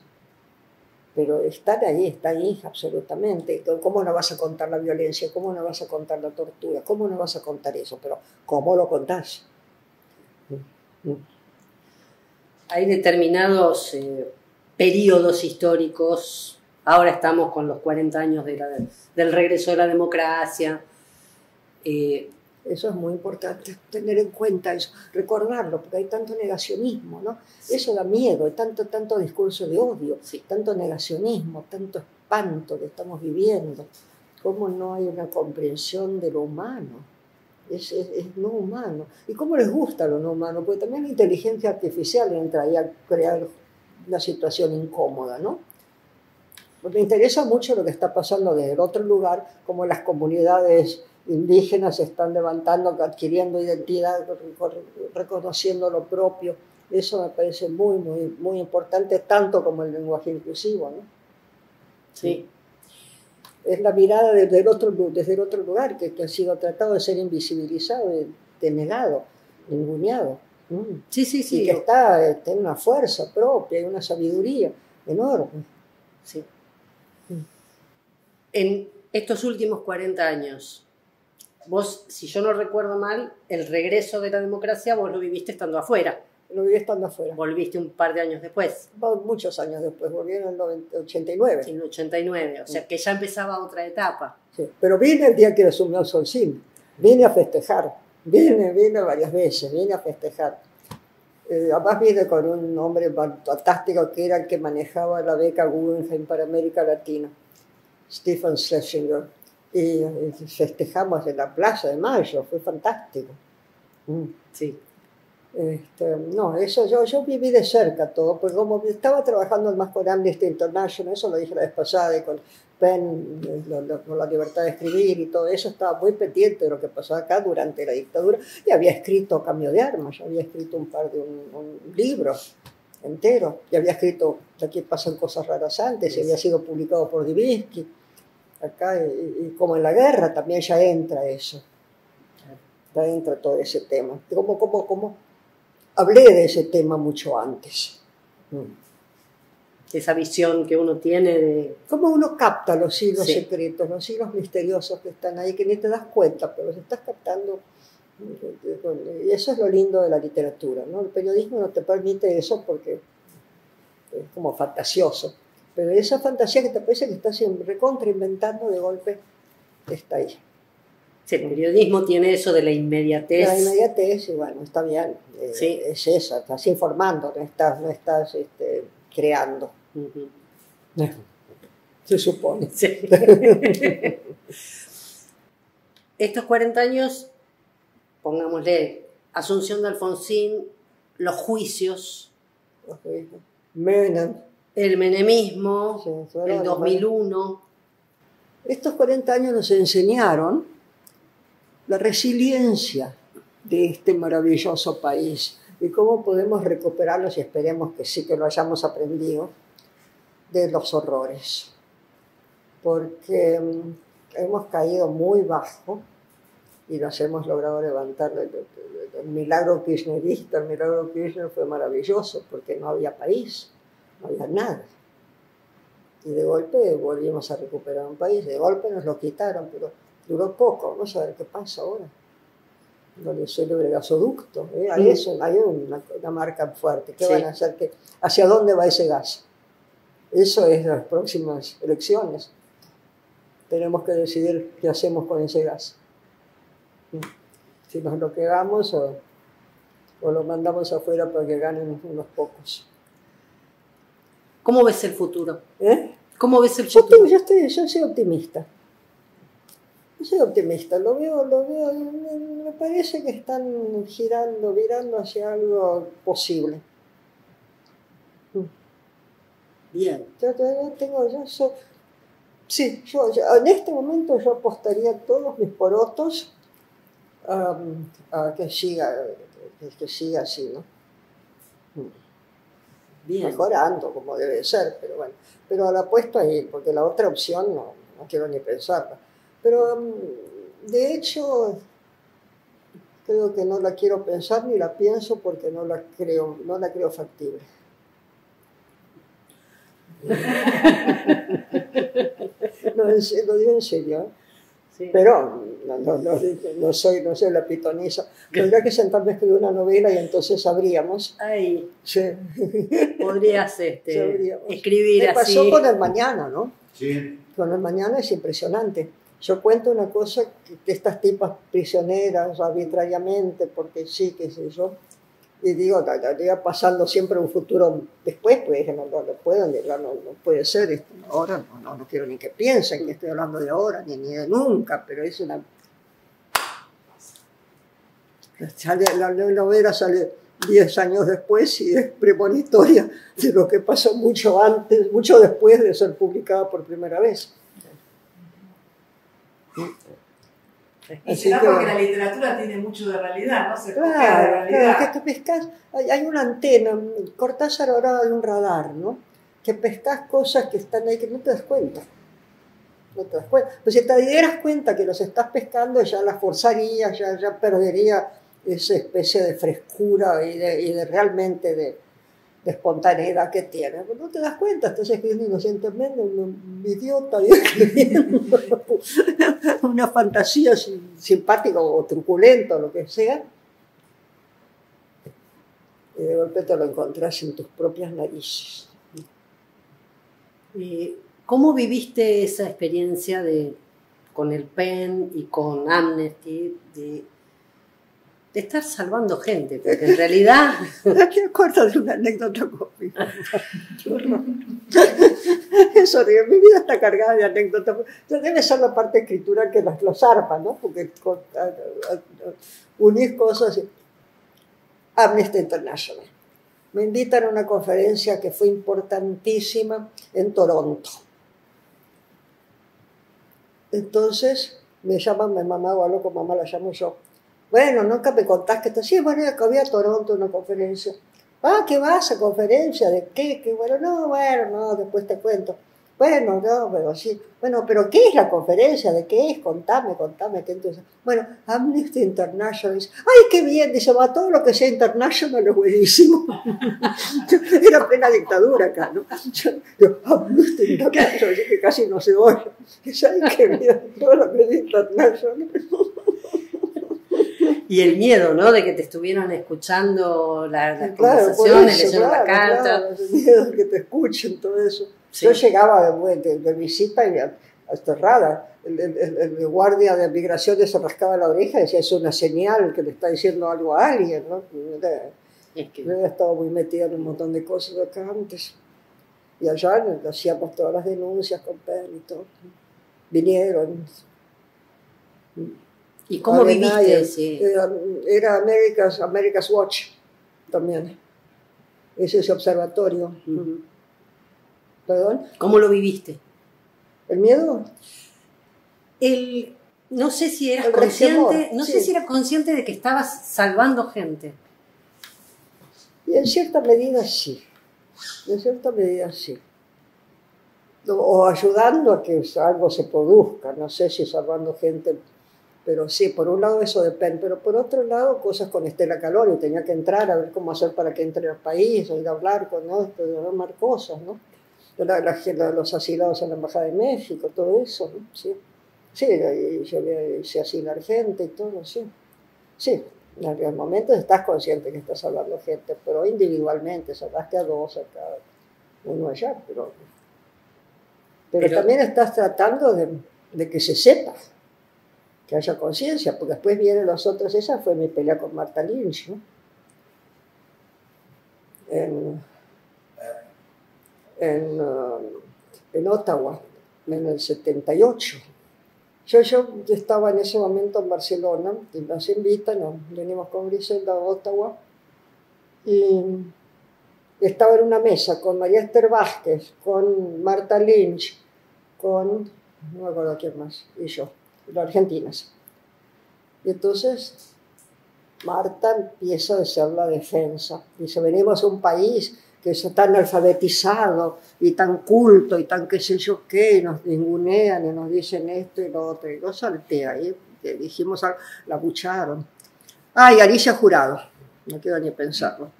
Speaker 2: Pero está ahí absolutamente. ¿Cómo no vas a contar la violencia? ¿Cómo no vas a contar la tortura? ¿Cómo no vas a contar eso? Pero ¿cómo lo contás?
Speaker 1: Hay determinados periodos históricos. Ahora estamos con los 40 años del regreso de la democracia.
Speaker 2: Eso es muy importante, tener en cuenta eso, recordarlo, porque hay tanto negacionismo, ¿no? Sí. Eso da miedo, hay tanto discurso de odio, sí, tanto negacionismo, tanto espanto que estamos viviendo. ¿Cómo no hay una comprensión de lo humano? Es no humano. ¿Y cómo les gusta lo no humano? Porque también la inteligencia artificial entra ahí a crear una situación incómoda, ¿no? Me interesa mucho lo que está pasando desde el otro lugar, como las comunidades indígenas se están levantando, adquiriendo identidad, reconociendo lo propio. Eso me parece muy importante, tanto como el lenguaje inclusivo, ¿no?
Speaker 1: Sí.
Speaker 2: Es la mirada desde el otro lugar, que ha sido tratado de ser invisibilizado, denegado, ninguneado.
Speaker 1: Sí.
Speaker 2: Y que está en una fuerza propia y una sabiduría enorme.
Speaker 1: Sí. En estos últimos 40 años, vos, si yo no recuerdo mal, el regreso de la democracia vos lo viviste estando afuera.
Speaker 2: Lo viví estando afuera.
Speaker 1: Volviste un par de años después.
Speaker 2: Muchos años después, volví en el 89.
Speaker 1: En el 89, o sea que ya empezaba otra etapa.
Speaker 2: Sí, pero vine el día que asumió Alfonsín. Vine a festejar. Vine varias veces, vine a festejar. Además vine con un hombre fantástico que era el que manejaba la beca Guggenheim para América Latina, Stephen Schlesinger. Y festejamos en la Plaza de Mayo, fue fantástico.
Speaker 1: Sí.
Speaker 2: No, eso yo viví de cerca todo, porque como estaba trabajando más con Amnesty International, eso lo dije la vez pasada, y con PEN, con la libertad de escribir y todo eso, estaba muy pendiente de lo que pasaba acá durante la dictadura, y había escrito Cambio de Armas, había escrito un libro entero, y había escrito Aquí pasan cosas raras antes, y había sido publicado por Divinsky. Acá, y como en la guerra también ya entra eso. Ya entra todo ese tema. Como hablé de ese tema mucho antes.
Speaker 1: Esa visión que uno tiene de...
Speaker 2: Cómo uno capta los hilos
Speaker 1: Sí.
Speaker 2: secretos, los hilos misteriosos que están ahí, que ni te das cuenta, pero los estás captando. Y eso es lo lindo de la literatura, ¿no? El periodismo no te permite eso porque es como fantasioso. Pero esa fantasía que te parece que estás recontra inventando, de golpe está ahí.
Speaker 1: Sí, el periodismo tiene eso de la inmediatez.
Speaker 2: La inmediatez, y bueno, está bien,
Speaker 1: Sí.
Speaker 2: es eso, estás informando, no estás creando.
Speaker 1: Ujú.
Speaker 2: Se supone.
Speaker 1: Sí. Estos 40 años, pongámosle, Asunción de Alfonsín, los juicios,
Speaker 2: Menem.
Speaker 1: el menemismo,
Speaker 2: Sí,
Speaker 1: el
Speaker 2: bueno,
Speaker 1: 2001.
Speaker 2: Estos 40 años nos enseñaron la resiliencia de este maravilloso país y cómo podemos recuperarlos, y esperemos que sí que lo hayamos aprendido, de los horrores. Porque hemos caído muy bajo y nos hemos logrado levantar. El milagro kirchnerista, el milagro Kirchner fue maravilloso porque no había país, no había nada. Y de golpe volvimos a recuperar un país, de golpe nos lo quitaron, pero duró poco. Vamos a ver qué pasa ahora. Con el célebre gasoducto, hay una marca fuerte. ¿Qué
Speaker 1: Sí.
Speaker 2: van a hacer? ¿Hacia dónde va ese gas? Eso es las próximas elecciones. Tenemos que decidir qué hacemos con ese gas. Si nos lo quedamos o lo mandamos afuera para que ganen unos pocos.
Speaker 1: ¿Cómo ves el futuro?
Speaker 2: ¿Eh?
Speaker 1: ¿Cómo ves el
Speaker 2: Yo
Speaker 1: futuro?
Speaker 2: soy optimista. Yo soy optimista, lo veo, me parece que están virando hacia algo posible.
Speaker 1: Bien.
Speaker 2: Yo en este momento yo apostaría todos mis porotos a que siga así, ¿no?
Speaker 1: Bien.
Speaker 2: Mejorando como debe ser, pero bueno. Pero la apuesto ahí, porque la otra opción no quiero ni pensarla. Pero de hecho creo que no la quiero pensar ni la pienso porque no la creo factible. No, lo digo en serio, ¿eh?
Speaker 1: Sí.
Speaker 2: Pero no soy la pitoniza. Tendría que sentarme a escribir una novela y entonces sabríamos.
Speaker 1: Ay,
Speaker 2: Sí.
Speaker 1: podrías
Speaker 2: Sabríamos.
Speaker 1: escribir
Speaker 2: Me pasó
Speaker 1: así.
Speaker 2: con El Mañana, ¿no?
Speaker 3: Sí.
Speaker 2: Con El Mañana es impresionante. Yo cuento una cosa que estas tipas prisioneras arbitrariamente, porque sí, qué sé yo, y digo, estaría pasando siempre un futuro después, pues no puedo, no puede ser esto. Ahora no quiero ni que piensen que estoy hablando de ahora, ni de nunca, pero es una... La novela sale 10 años después y es premonitoria de lo que pasó mucho después de ser publicada por primera vez.
Speaker 4: Y
Speaker 2: Así
Speaker 4: será
Speaker 2: que,
Speaker 4: porque la literatura tiene mucho de realidad, ¿no? Se copia de
Speaker 2: claro,
Speaker 4: realidad.
Speaker 2: que pescas, hay una antena, Cortázar hablaba de un radar, ¿no? Que pescas cosas que están ahí que no te das cuenta. No te das cuenta. Pues si te dieras cuenta que los estás pescando, ya las forzarías, ya perdería esa especie de frescura y de realmente de espontaneidad que tiene. Pero no te das cuenta, estás escribiendo inocentemente, un idiota y escribiendo una fantasía simpática o truculenta o lo que sea. Y de golpe te lo encontrás en tus propias narices.
Speaker 1: ¿Cómo viviste esa experiencia con el PEN y con Amnesty de estar salvando gente? Porque en realidad...
Speaker 2: ¿Te acuerdas de una anécdota conmigo? Es horrible. Mi vida está cargada de anécdotas. Debe ser la parte de escritura que los arma, ¿no? Porque unís cosas. Amnesty International. Me invitan a una conferencia que fue importantísima en Toronto. Entonces me llaman mi mamá, o algo como mamá la llamo yo. Bueno, nunca me contás que sí, bueno, que había Toronto una conferencia. ¿Qué vas a conferencia? ¿De qué? ¿Qué? Bueno, no, después te cuento. Bueno, no, pero sí. Bueno, pero ¿qué es la conferencia? ¿De qué es? Contame, ¿qué entonces? Bueno, Amnesty International dice, ¡ay, qué bien! Dice, va, todo lo que sea international es buenísimo. Era plena dictadura acá, ¿no? Yo, Amnesty International, así que casi no se oye. ¿Sabes qué bien? Todo lo que es international.
Speaker 1: Y el miedo, ¿no? De que te estuvieran escuchando las
Speaker 2: Claro,
Speaker 1: conversaciones,
Speaker 2: eso,
Speaker 1: leyendo la carta.
Speaker 2: Claro, el miedo que te escuchen, todo eso.
Speaker 1: Sí.
Speaker 2: Yo llegaba de visita y aterrada. El guardia de migraciones se rascaba la oreja y decía, es una señal que le está diciendo algo a alguien, ¿no? Yo había estado muy metida en un montón de cosas acá antes. Y allá hacíamos todas las denuncias con Penn y todo. Vinieron.
Speaker 1: ¿Y cómo viviste ese?
Speaker 2: Era America's Watch también. Ese observatorio.
Speaker 1: Uh-huh.
Speaker 2: ¿Perdón?
Speaker 1: ¿Cómo lo viviste?
Speaker 2: ¿El miedo?
Speaker 1: No sé si eras
Speaker 2: El
Speaker 1: consciente,
Speaker 2: resquemor,
Speaker 1: no
Speaker 2: sí.
Speaker 1: sé si eras consciente de que estabas salvando gente.
Speaker 2: Y en cierta medida sí. En cierta medida sí. O ayudando a que algo se produzca. No sé si salvando gente. Pero sí, por un lado eso depende, pero por otro lado cosas con Estela Calori, tenía que entrar a ver cómo hacer para que entre al país, ir a hablar con esto, armar cosas, ¿no? Los asilados en la Embajada de México, todo eso, ¿no? Sí, sí, yo hice asilar gente y todo, sí. Sí, en algunos momentos estás consciente que estás hablando gente, pero individualmente, salvaste a dos, a cada uno allá, pero también estás tratando de que se sepa, que haya conciencia, porque después vienen los otros. Esa fue mi pelea con Martha Lynch, ¿no? En Ottawa, en el 78. Yo estaba en ese momento en Barcelona, y nos invitan, venimos con Griselda a Ottawa, y estaba en una mesa con María Esther Vázquez, con Martha Lynch, no me acuerdo quién más, y yo, las argentinas. Y entonces Marta empieza a hacer la defensa. Dice, venimos a un país que es tan alfabetizado y tan culto y tan qué sé yo qué, y nos ningunean y nos dicen esto y lo otro. Y lo salté ahí, dijimos, la bucharon. Y Alicia Jurado, no quiero ni pensarlo.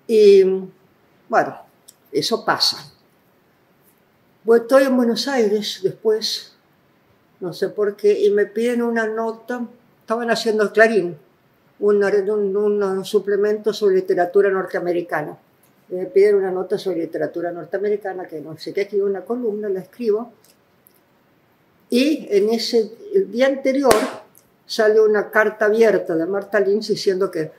Speaker 2: Y bueno, eso pasa. Bueno, estoy en Buenos Aires después, no sé por qué, y me piden una nota. Estaban haciendo el Clarín, un suplemento sobre literatura norteamericana. Me piden una nota sobre literatura norteamericana, que no sé qué, escribo una columna, la escribo. Y el día anterior sale una carta abierta de Martha Lynch diciendo que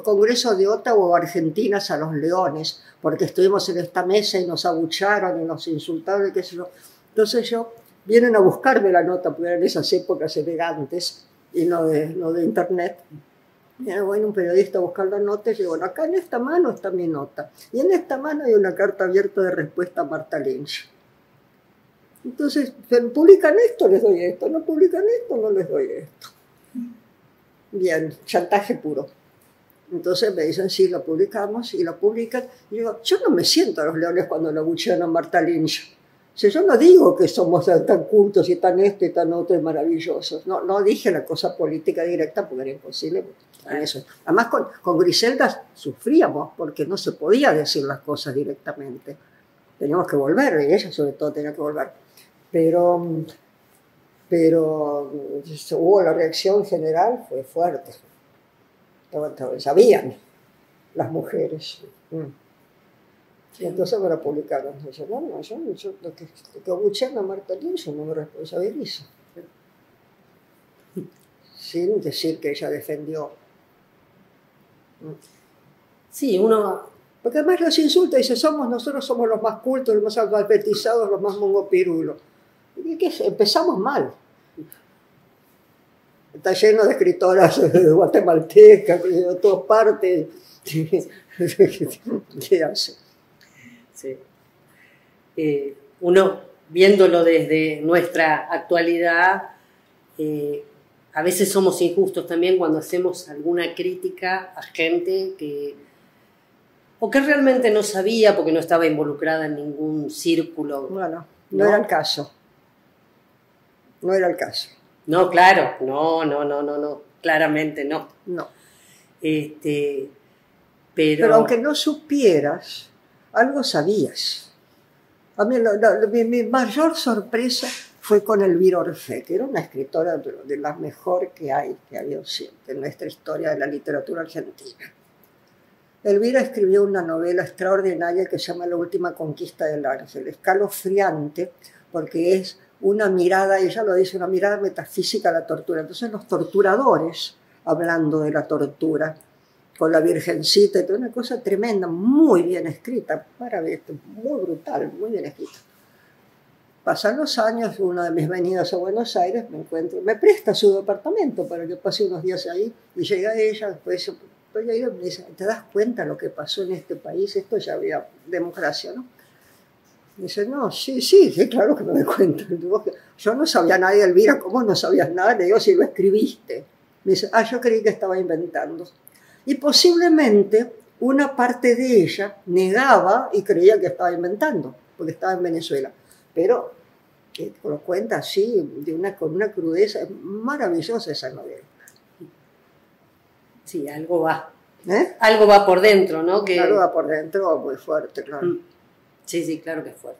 Speaker 2: Congreso de Ottawa, Argentinas a los leones, porque estuvimos en esta mesa y nos abucharon y nos insultaron y qué sé yo. Entonces vienen a buscarme la nota, porque eran esas épocas elegantes y no de internet. Y bueno, un periodista a buscar la nota y digo, bueno, acá en esta mano está mi nota. Y en esta mano hay una carta abierta de respuesta a Martha Lynch. Entonces, ¿publican esto? Les doy esto. ¿No publican esto? No les doy esto. Bien, chantaje puro. Entonces me dicen, sí, lo publicamos, y lo publican. Y digo, yo no me siento a los leones cuando lo abuchean a Martha Lynch. O sea, yo no digo que somos tan cultos y tan esto y tan otro y maravillosos. No dije la cosa política directa porque era imposible. Eso. Además, con Griselda sufríamos porque no se podía decir las cosas directamente. Teníamos que volver, y ella sobre todo tenía que volver. Pero la reacción general fue fuerte. Sabían las mujeres. Y entonces me la publicaron. Yo, yo lo que abuchean a Martha Lynch no me responsabilizo. Sin decir que ella defendió.
Speaker 1: Sí,
Speaker 2: Porque además los insulta y dice, nosotros somos los más cultos, los más alfabetizados, los más mongopirulos. ¿Y qué? Empezamos mal. Está lleno de escritoras guatemaltecas, de todas partes. ¿Qué hace?
Speaker 1: Sí. Uno, viéndolo desde nuestra actualidad, a veces somos injustos también cuando hacemos alguna crítica a gente que o que realmente no sabía porque no estaba involucrada en ningún círculo.
Speaker 2: Bueno, no era el caso. No era el caso.
Speaker 1: No, claro, no, claramente no.
Speaker 2: No.
Speaker 1: Pero
Speaker 2: aunque no supieras, algo sabías. A mí mi mayor sorpresa fue con Elvira Orfé, que era una escritora de las mejores que ha habido siempre en nuestra historia de la literatura argentina. Elvira escribió una novela extraordinaria que se llama La última conquista del ángel, escalofriante, porque es una mirada, ella lo dice, una mirada metafísica a la tortura. Entonces los torturadores, hablando de la tortura, con la Virgencita y toda una cosa tremenda, muy bien escrita, maravillosa, muy brutal, muy bien escrita. Pasan los años, una de mis venidas a Buenos Aires, me presta su departamento para que pase unos días ahí, y llega ella, después estoy ahí, me dice, ¿te das cuenta lo que pasó en este país? Esto ya había democracia, ¿no? Me dice, no, sí, claro que me doy cuenta. Yo no sabía nada de Elvira, ¿cómo no sabías nada? Le digo, si lo escribiste. Me dice, yo creí que estaba inventando. Y posiblemente una parte de ella negaba y creía que estaba inventando, porque estaba en Venezuela. Pero lo cuenta así, con una crudeza, es maravillosa esa novela.
Speaker 1: Sí, algo va. Algo va por dentro, ¿no?
Speaker 2: Algo va por dentro, muy fuerte, claro.
Speaker 1: Sí, claro que es fuerte.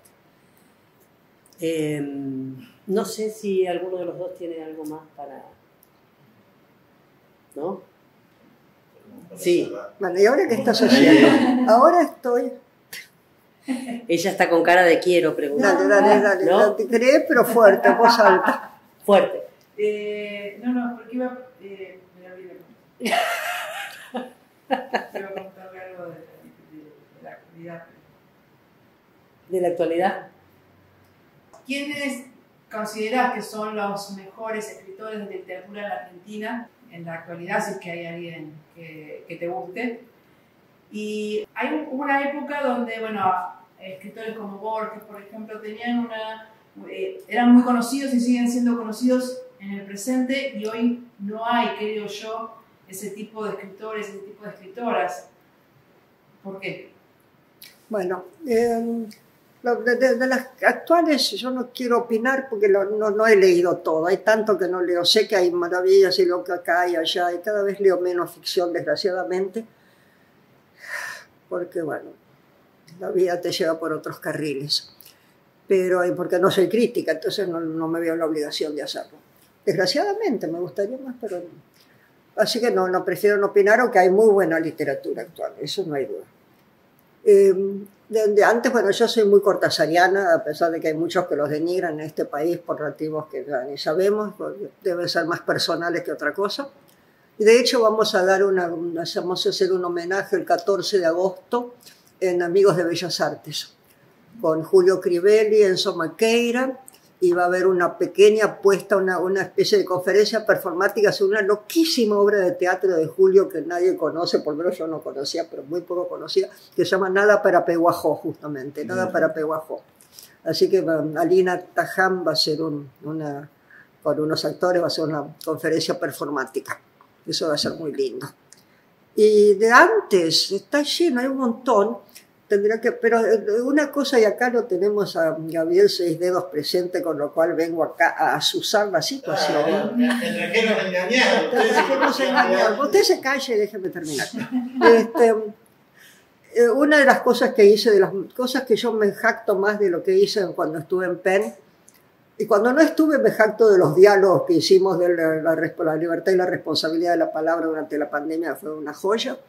Speaker 1: No sé si alguno de los dos tiene algo más para... ¿No? Sí.
Speaker 2: Bueno, ¿y ahora qué estás haciendo? Ahora estoy...
Speaker 1: Ella está con cara de quiero preguntar.
Speaker 2: Dale,
Speaker 1: ¿no?
Speaker 2: Te creé, pero fuerte, voz alta.
Speaker 1: Fuerte.
Speaker 4: No, porque iba... me la olvidé. Iba a contarle algo de la actualidad.
Speaker 1: ¿De la actualidad?
Speaker 4: ¿Quiénes considerás que son los mejores escritores de literatura en la Argentina en la actualidad, si es que hay alguien que te guste? Y hay una época donde, bueno, escritores como Borges, por ejemplo, tenían eran muy conocidos y siguen siendo conocidos en el presente, y hoy no hay, creo yo, ese tipo de escritores, ese tipo de escritoras. ¿Por qué?
Speaker 2: Bueno, de las actuales yo no quiero opinar porque no he leído todo, hay tanto que no leo, sé que hay maravillas y lo que acá y allá, y cada vez leo menos ficción, desgraciadamente, porque bueno, la vida te lleva por otros carriles, pero porque no soy crítica, entonces no me veo la obligación de hacerlo. Desgraciadamente me gustaría más, pero no. Así que no prefiero no opinar, aunque hay muy buena literatura actual, eso no hay duda. Antes, bueno, yo soy muy cortasariana, a pesar de que hay muchos que los denigran en este país por motivos que ya ni sabemos, deben ser más personales que otra cosa. Y de hecho vamos a hacer un homenaje el 14 de agosto en Amigos de Bellas Artes, con Julio Crivelli, Enzo Maqueira, y va a haber una pequeña puesta, una especie de conferencia performática sobre una loquísima obra de teatro de Julio que nadie conoce, por lo menos yo no conocía, pero muy poco conocida, que se llama Nada para Peguajó, justamente, Nada para Peguajó. Así que Alina Taján va a hacer con unos actores, va a hacer una conferencia performática. Eso va a ser muy lindo. Y de antes, está lleno, hay un montón. Pero una cosa, y acá no tenemos a Gabriel Seis Dedos presente, con lo cual vengo acá a azuzar la situación. Usted se calle y déjeme terminar. Una de las cosas que hice, de las cosas que yo me jacto más de lo que hice cuando estuve en Penn, y cuando no estuve me jacto de los diálogos que hicimos de la libertad y la responsabilidad de la palabra durante la pandemia, fue una joya.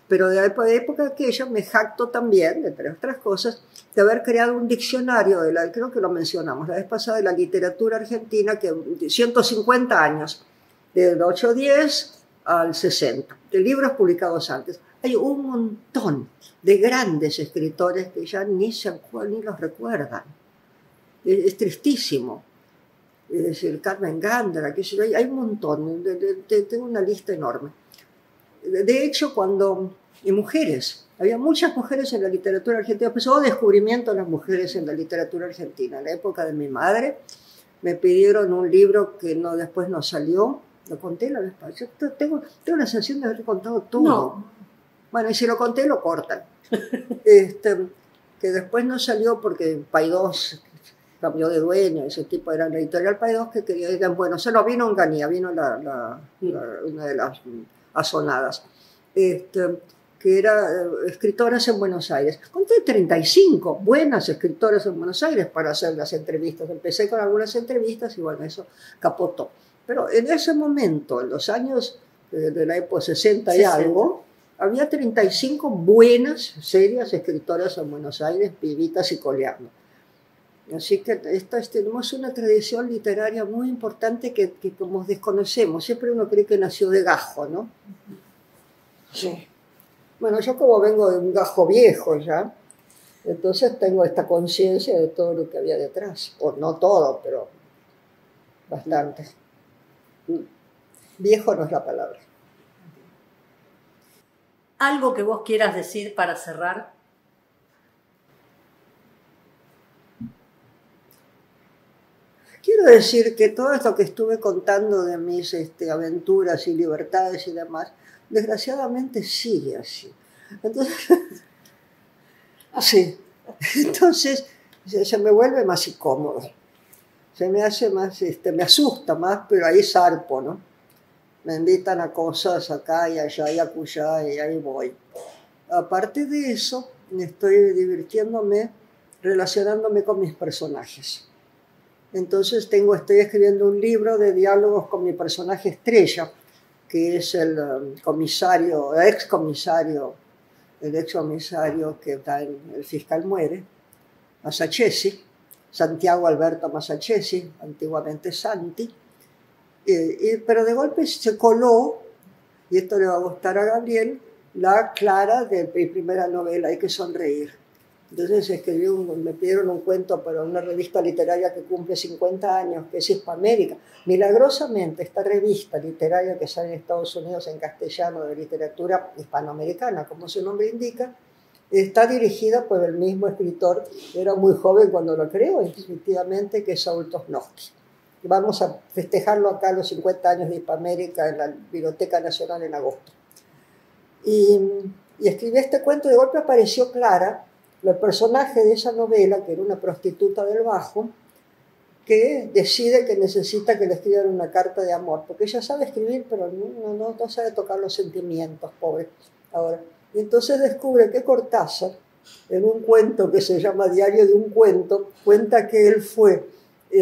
Speaker 2: Pero de época aquella me jacto también, entre otras cosas, de haber creado un diccionario, creo que lo mencionamos la vez pasada, de la literatura argentina, que 150 años, del 810 al 60, de libros publicados antes. Hay un montón de grandes escritores que ya ni los recuerdan. Es tristísimo. Es decir, Carmen Gandra, hay un montón, tengo una lista enorme. De hecho, y mujeres, había muchas mujeres en la literatura argentina, empezó el descubrimiento de las mujeres en la literatura argentina. En la época de mi madre me pidieron un libro que después no salió, lo conté la vez pasada. Yo tengo la sensación de haber contado todo. Bueno, y si lo conté, lo cortan. Que después no salió porque Paidós cambió de dueño, ese tipo era la editorial Paidós que quería, bueno, se nos vino Onganía, vino una de las asonadas, que era escritoras en Buenos Aires. Conté 35 buenas escritoras en Buenos Aires para hacer las entrevistas. Empecé con algunas entrevistas y bueno, eso capotó. Pero en ese momento, en los años de la época 60 y algo, había 35 buenas, serias escritoras en Buenos Aires, pibitas y coleando. Así que tenemos una tradición literaria muy importante que como desconocemos. Siempre uno cree que nació de gajo, ¿no? Sí. Bueno, yo como vengo de un gajo viejo ya, entonces tengo esta conciencia de todo lo que había detrás. O no todo, pero bastante. Viejo no es la palabra.
Speaker 1: ¿Algo que vos quieras decir para cerrar?
Speaker 2: Quiero decir que todo esto que estuve contando de mis aventuras y libertades y demás, desgraciadamente sigue así. Entonces se me vuelve más incómodo. Se me hace más, me asusta más, pero ahí zarpo, ¿no? Me invitan a cosas acá y allá y acullá y ahí voy. Aparte de eso, estoy divirtiéndome, relacionándome con mis personajes. Entonces estoy escribiendo un libro de diálogos con mi personaje estrella, que es el ex comisario que está en El fiscal muere, Masachesi, Santiago Alberto Masachesi, antiguamente Santi, pero de golpe se coló, y esto le va a gustar a Gabriel, la Clara de mi primera novela, Hay que sonreír. Entonces me pidieron un cuento para una revista literaria que cumple 50 años, que es Hispamérica. Milagrosamente, esta revista literaria que sale en Estados Unidos en castellano de literatura hispanoamericana, como su nombre indica, está dirigida por el mismo escritor, era muy joven cuando lo creó, efectivamente, que es Saúl Tosnovsky. Vamos a festejarlo acá los 50 años de Hispamérica en la Biblioteca Nacional en agosto. Y escribí este cuento, de golpe apareció Clara, el personaje de esa novela, que era una prostituta del Bajo, que decide que necesita que le escriban una carta de amor, porque ella sabe escribir, pero no sabe tocar los sentimientos, pobre. Ahora, y entonces descubre que Cortázar, en un cuento que se llama Diario de un cuento, cuenta que él fue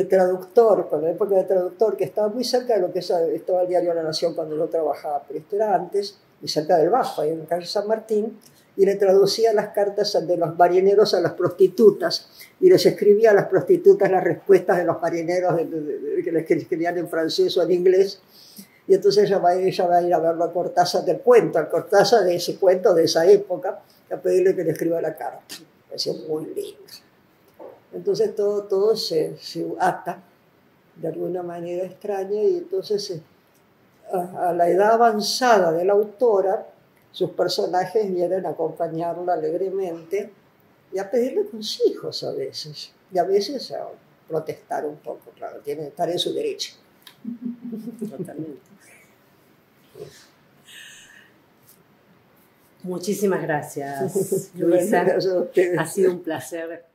Speaker 2: traductor, con la época de traductor, que estaba muy cerca de lo que estaba el Diario de la Nación cuando yo trabajaba, pero esto era antes, y cerca del Bajo, ahí en la calle San Martín, y le traducía las cartas de los marineros a las prostitutas, y les escribía a las prostitutas las respuestas de los marineros que les escribían en francés o en inglés, y entonces ella va a ir a verlo a Cortázar del cuento, al Cortázar de ese cuento, de esa época, a pedirle que le escriba la carta. Me pareció muy lindo. Entonces todo se ata de alguna manera extraña, y entonces a la edad avanzada de la autora, sus personajes vienen a acompañarla alegremente y a pedirle consejos a veces, y a veces a protestar un poco, claro, tiene que estar en su derecho.
Speaker 1: Totalmente. Muchísimas gracias, Luisa.
Speaker 2: Gracias a ustedes.
Speaker 1: Ha sido un placer